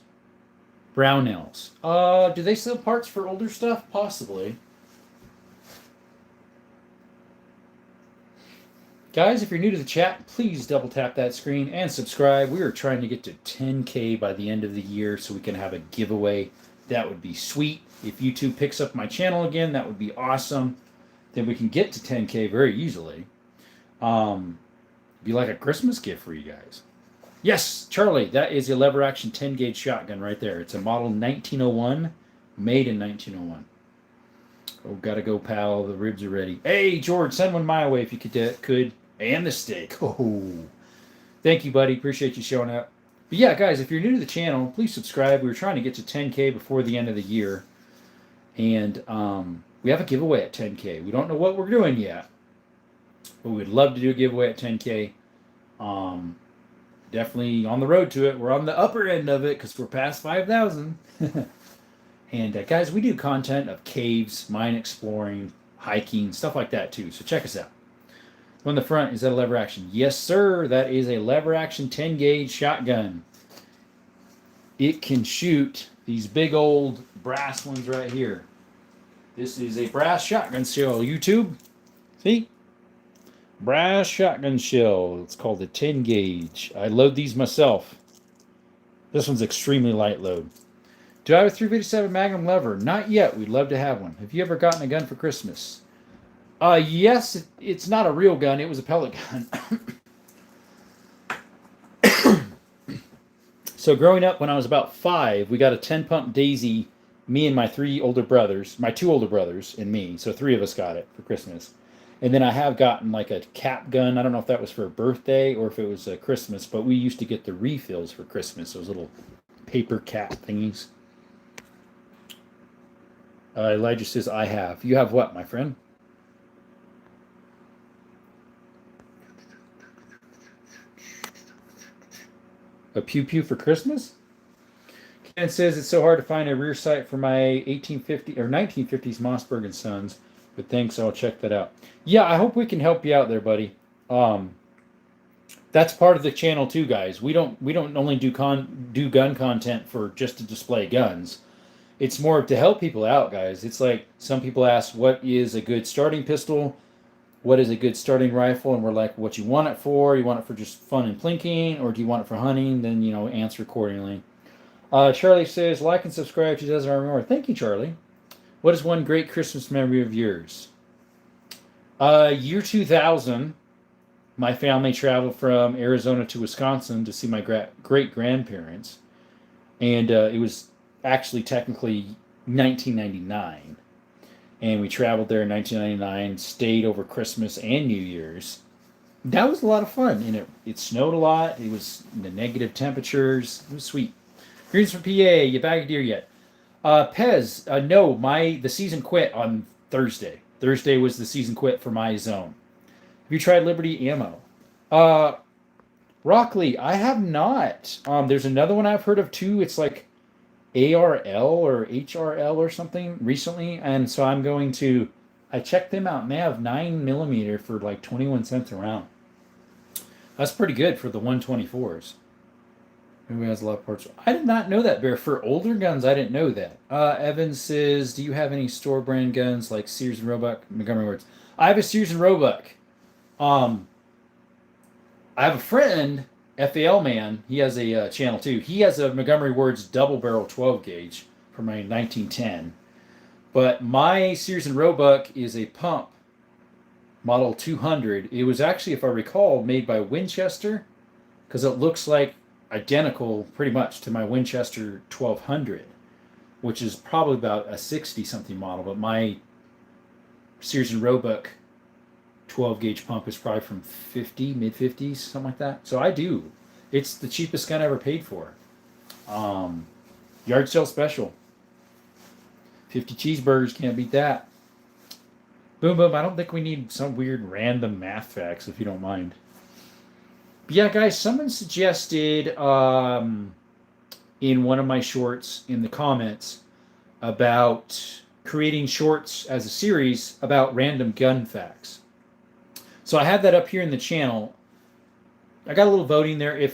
A: Brownells. Do they sell parts for older stuff? Possibly. Guys, if you're new to the chat, please double tap that screen and subscribe. We are trying to get to 10K by the end of the year so we can have a giveaway. That would be sweet. If YouTube picks up my channel again, that would be awesome. Then we can get to 10K very easily. Be like a Christmas gift for you guys. Yes, Charlie, that is a lever action 10 gauge shotgun right there. It's a model 1901, made in 1901. Oh, gotta go, pal. The ribs are ready. Hey, George, send one my way if you could. And the steak. Oh, thank you, buddy. Appreciate you showing up. But yeah, guys, if you're new to the channel, please subscribe. We were trying to get to 10K before the end of the year. And we have a giveaway at 10K. We don't know what we're doing yet, but we'd love to do a giveaway at 10K. Definitely on the road to it. We're on the upper end of it because we're past 5,000. And guys, we do content of caves, mine exploring, hiking, stuff like that too. So check us out. On the front, is that a lever action? Yes, sir. That is a lever action 10 gauge shotgun. It can shoot these big old brass ones right here. This is a brass shotgun shell. YouTube, see? Brass shotgun shell. It's called a 10 gauge. I load these myself. This one's extremely light load. Do I have a 357 Magnum lever? Not yet. We'd love to have one. Have you ever gotten a gun for Christmas? Yes. It's not a real gun. It was a pellet gun. So growing up, when I was about 5, we got a 10-pump Daisy. Me and my 2 older brothers, and me. So 3 of us got it for Christmas. And then I have gotten like a cap gun. I don't know if that was for a birthday or if it was a Christmas, but we used to get the refills for Christmas. Those little paper cap thingies. Elijah says, I have. You have what, my friend? A pew pew for Christmas? Ken says it's so hard to find a rear sight for my 1850 or 1950s Mossberg and Sons. But thanks, I'll check that out. Yeah, I hope we can help you out there, buddy. That's part of the channel too, guys. We don't only do gun content for just to display guns. It's more to help people out, guys. It's like some people ask, what is a good starting pistol? What is a good starting rifle? And we're like, what you want it for? You want it for just fun and plinking, or do you want it for hunting? Then, answer accordingly. Charlie says, like and subscribe to DesertArmoryAndMore. Thank you, Charlie. What is one great Christmas memory of yours? Year 2000, my family traveled from Arizona to Wisconsin to see my great-grandparents. And it was actually technically 1999. And we traveled there in 1999, stayed over Christmas and New Year's. That was a lot of fun. And it snowed a lot. It was in the negative temperatures. It was sweet. Greetings from PA. You bagged deer yet? Pez, no, the season quit on Thursday. Thursday was the season quit for my zone. Have you tried Liberty Ammo? Rockley, I have not. There's another one I've heard of too. It's like ARL or HRL or something recently, and so I'm going to. I checked them out, and they have 9mm for like 21 cents a round. That's pretty good for the 124s. Who has a lot of parts? I did not know that, Bear. For older guns, I didn't know that. Evans says, do you have any store brand guns like Sears and Roebuck? Montgomery Wards. I have a Sears and Roebuck. I have a friend, FAL man. He has a channel too. He has a Montgomery Wards double barrel 12 gauge from my 1910. But my Sears and Roebuck is a pump model 200. It was actually, if I recall, made by Winchester because it looks like identical pretty much to my Winchester 1200, which is probably about a 60-something model, but my Sears and Roebuck 12 gauge pump is probably from mid-50s, something like that. So I do. It's the cheapest gun I ever paid for. Yard sale special. 50 cheeseburgers, can't beat that. Boom, boom. I don't think we need some weird random math facts, if you don't mind. But yeah, guys, someone suggested in one of my shorts in the comments about creating shorts as a series about random gun facts. So I have that up here in the channel. I got a little voting there.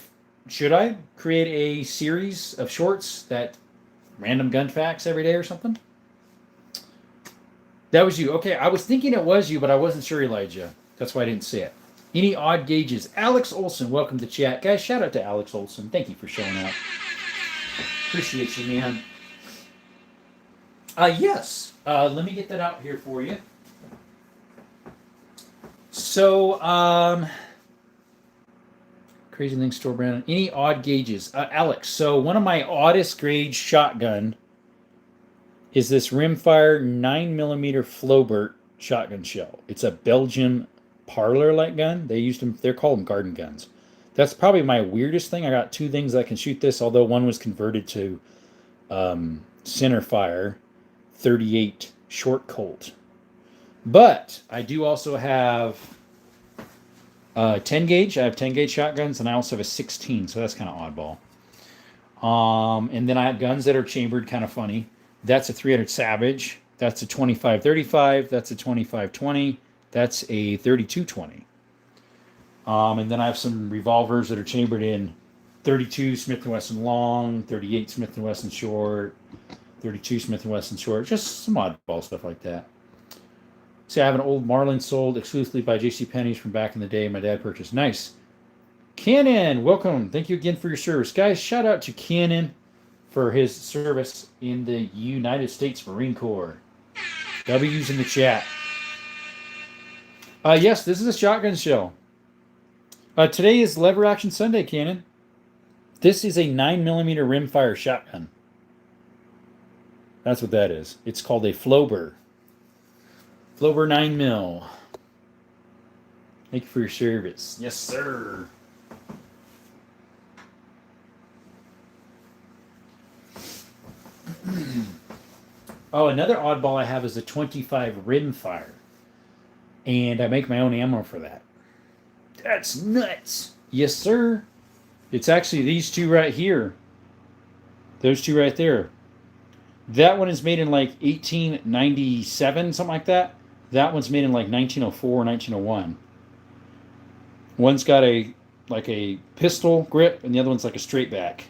A: Should I create a series of shorts that random gun facts every day or something? That was you. Okay, I was thinking it was you, but I wasn't sure, Elijah. That's why I didn't say it. Any odd gauges? Alex Olson, welcome to chat. Guys, shout out to Alex Olson. Thank you for showing up. Appreciate you, man. Yes. Let me get that out here for you. So, crazy thing store brand. Any odd gauges? Alex, so one of my oddest gauge shotgun is this rimfire 9mm Flowbert shotgun shell. It's a Belgian parlor light gun. They used them. They're called them garden guns. That's probably my weirdest thing. I got two things that can shoot this, although one was converted to center fire 38 short Colt. But I do also have 10 gauge. I have 10 gauge shotguns, and I also have a 16, so that's kind of oddball. And then I have guns that are chambered, kind of funny. That's a 300 Savage. That's a 25-35. That's a 25-20. That's a 32-20. And then I have some revolvers that are chambered in 32 Smith & Wesson long, 38 Smith & Wesson short, 32 Smith & Wesson short, just some oddball stuff like that. See, I have an old Marlin sold exclusively by JCPenney's from back in the day. My dad purchased. Nice. Cannon, welcome. Thank you again for your service. Guys, shout out to Cannon for his service in the United States Marine Corps. W's in the chat. Yes, this is a shotgun show. Today is Lever Action Sunday, Cannon. This is a 9mm rimfire shotgun. That's what that is. It's called a Flober. Flober 9mm. Thank you for your service. Yes, sir. Oh, another oddball I have is a 25 rimfire. And I make my own ammo for that. That's nuts. Yes, sir. It's actually these two right here. Those two right there. That one is made in like 1897, something like that. That one's made in like 1904 or 1901. One's got a pistol grip, and the other one's like a straight back.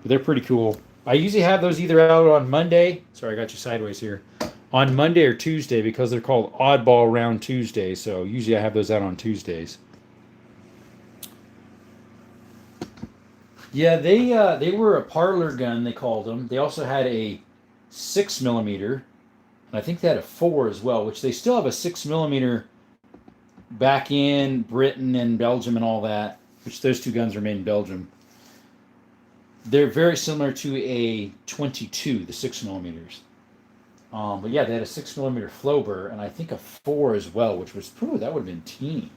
A: But they're pretty cool. I usually have those either out on Monday. Sorry, I got you sideways here. On Monday or Tuesday, because they're called Oddball Round Tuesday. So usually I have those out on Tuesdays. Yeah, they were a parlor gun, they called them. They also had a 6mm, and I think they had a 4 as well, which they still have a 6mm back in Britain and Belgium and all that, which those two guns are made in Belgium. They're very similar to a 22, the 6mm. But yeah, they had a 6mm Flober, and I think a 4 as well, which was, that would have been teeny.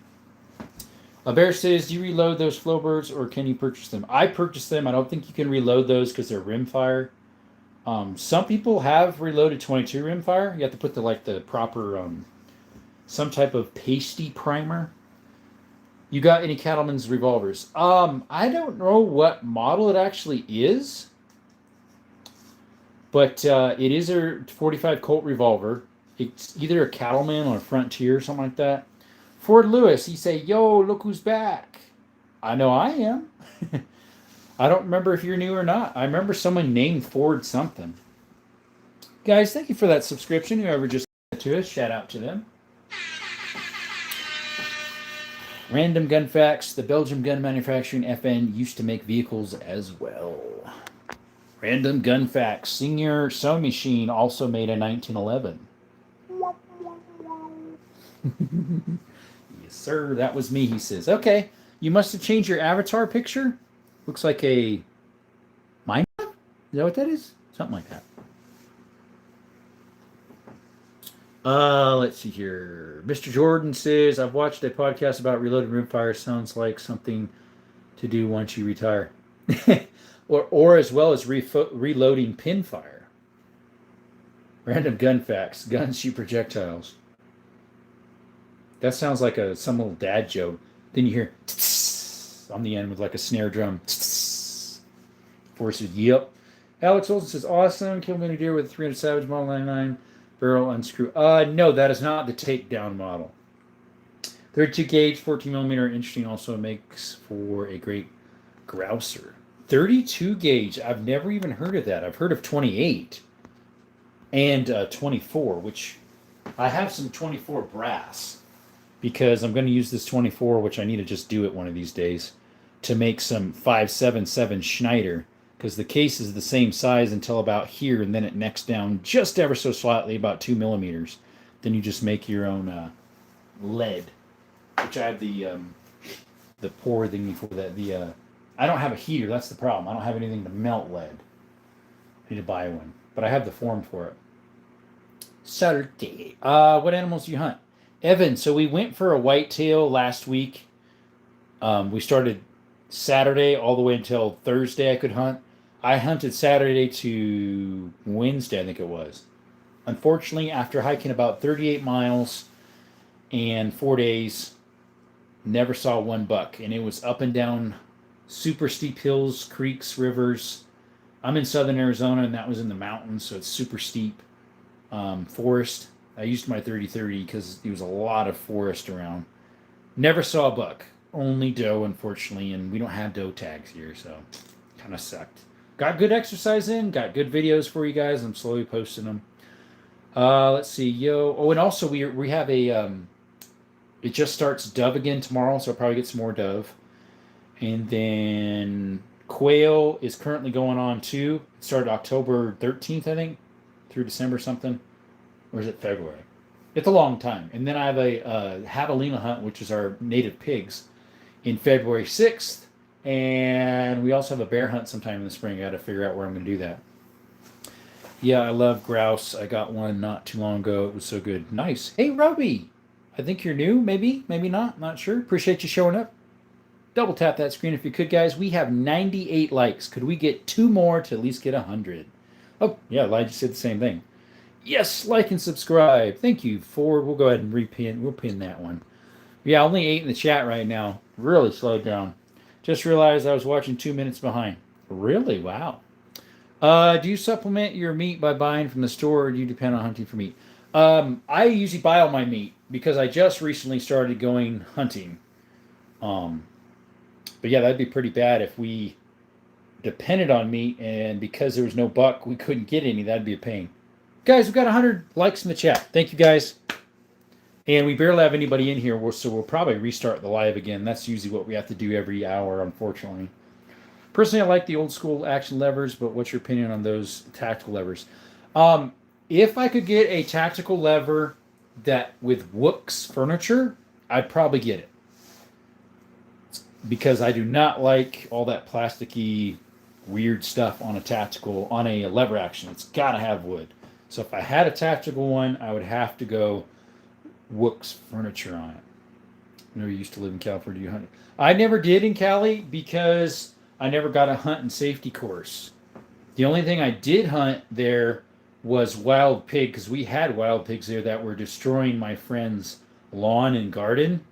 A: Bear says, do you reload those Flowbirds, or can you purchase them? I purchased them. I don't think you can reload those because they're rimfire. Some people have reloaded 22 rimfire. You have to put the proper, some type of pasty primer. You got any Cattleman's revolvers? I don't know what model it actually is, but it is a 45 Colt revolver. It's either a Cattleman or a Frontier, something like that. Ford Lewis, he say, yo, look who's back. I know I am. I don't remember if you're new or not. I remember someone named Ford something. Guys, thank you for that subscription. Whoever just to us, shout out to them. Random Gun Facts. The Belgium Gun Manufacturing FN used to make vehicles as well. Random Gun Facts. Senior sewing machine also made in 1911. Yes, sir. That was me, he says. Okay. You must have changed your avatar picture. Looks like a Minecraft? Is that what that is? Something like that. Let's see here. Mr. Jordan says, I've watched a podcast about reloading rimfire. Sounds like something to do once you retire. or as well as reloading pinfire. Random Gun Facts. Guns shoot projectiles. That sounds like some little dad joke. Then you hear on the end with like a snare drum. Forces, yep. Alex Olsen says, awesome. Kill many deer with 300 Savage Model 99 barrel unscrew. No, that is not the takedown model. 32 gauge, 14 millimeter. Interesting. Also makes for a great grouser. 32 gauge. I've never even heard of that. I've heard of 28 and 24, which I have some 24 brass. Because I'm going to use this 24, which I need to just do it one of these days, to make some 5.77 Schneider, because the case is the same size until about here, and then it necks down just ever so slightly, about 2 millimeters. Then you just make your own lead, which I have the pour thingy for that. I don't have a heater. That's the problem. I don't have anything to melt lead. I need to buy one, but I have the form for it. Saturday. What animals do you hunt? Evan, so we went for a whitetail last week. We started Saturday all the way until Thursday I could hunt. I hunted Saturday to Wednesday, I think it was. Unfortunately, after hiking about 38 miles and 4 days, never saw one buck. And it was up and down super steep hills, creeks, rivers. I'm in southern Arizona, and that was in the mountains, so it's super steep. Forest. I used my 30-30 because there was a lot of forest around. Never saw a buck. Only doe, unfortunately, and we don't have doe tags here, so kind of sucked. Got good exercise in. Got good videos for you guys. I'm slowly posting them. Let's see, yo. Oh, and also we have a. It just starts dove again tomorrow, so I'll probably get some more dove. And then quail is currently going on too. It started October 13th, I think, through December something. Or is it February? It's a long time. And then I have a javelina hunt, which is our native pigs, in February 6th. And we also have a bear hunt sometime in the spring. I got to figure out where I'm going to do that. Yeah, I love grouse. I got one not too long ago. It was so good. Nice. Hey, Robbie. I think you're new. Maybe. Maybe not. Not sure. Appreciate you showing up. Double tap that screen if you could, guys. We have 98 likes. Could we get 2 more to at least get 100? Oh, yeah, Elijah said the same thing. Yes, like and subscribe. Thank you. Ford, we'll go ahead and repin. We'll pin that one. Yeah, only 8 in the chat right now. Really slowed down. Just realized I was watching 2 minutes behind. Really? Wow. Do you supplement your meat by buying from the store, or do you depend on hunting for meat? I usually buy all my meat because I just recently started going hunting. But yeah, that'd be pretty bad if we depended on meat, and because there was no buck, we couldn't get any. That'd be a pain. Guys, we've got 100 likes in the chat. Thank you, guys. And we barely have anybody in here, so we'll probably restart the live again. That's usually what we have to do every hour, unfortunately. Personally, I like the old school action levers, but what's your opinion on those tactical levers? If I could get a tactical lever that with Wook's furniture, I'd probably get it. Because I do not like all that plasticky, weird stuff on a lever action. It's got to have wood. So if I had a tactical one, I would have to go Wook's furniture on it. I know you used to live in California. You hunted. I never did in Cali because I never got a hunt and safety course. The only thing I did hunt there was wild pig, because we had wild pigs there that were destroying my friend's lawn and garden,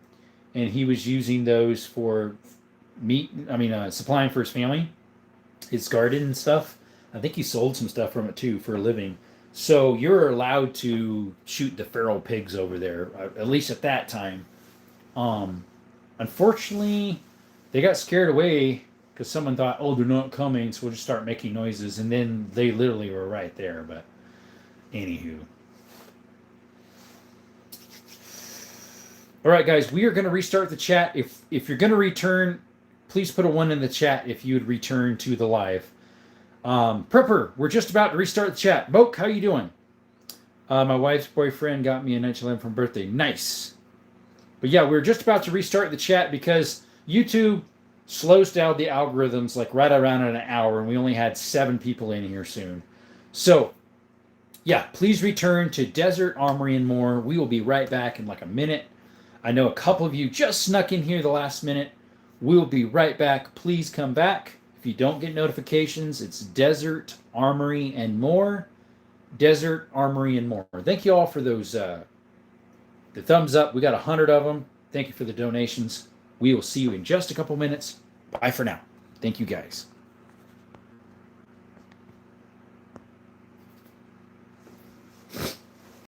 A: and he was using those for meat. Supplying for his family, his garden and stuff. I think he sold some stuff from it too for a living. So you're allowed to shoot the feral pigs over there, at least at that time. Unfortunately, they got scared away because someone thought, oh, they're not coming, so we'll just start making noises. And then they literally were right there. But anywho. All right, guys, we are going to restart the chat. If you're going to return, please put a 1 in the chat if you would return to the live. Prepper, we're just about to restart the chat. Moke, how you doing? My wife's boyfriend got me a 1911 for birthday. Nice. But yeah, we're just about to restart the chat because YouTube slows down the algorithms like right around an hour, and we only had 7 people in here soon. So, yeah, please return to Desert Armory and More. We will be right back in like a minute. I know a couple of you just snuck in here the last minute. We'll be right back. Please come back. If you don't get notifications, it's Desert Armory and More. Desert Armory and More. Thank you all for those the thumbs up. We got 100 of them. Thank you for the donations. We will see you in just a couple minutes. Bye for now. Thank you, guys.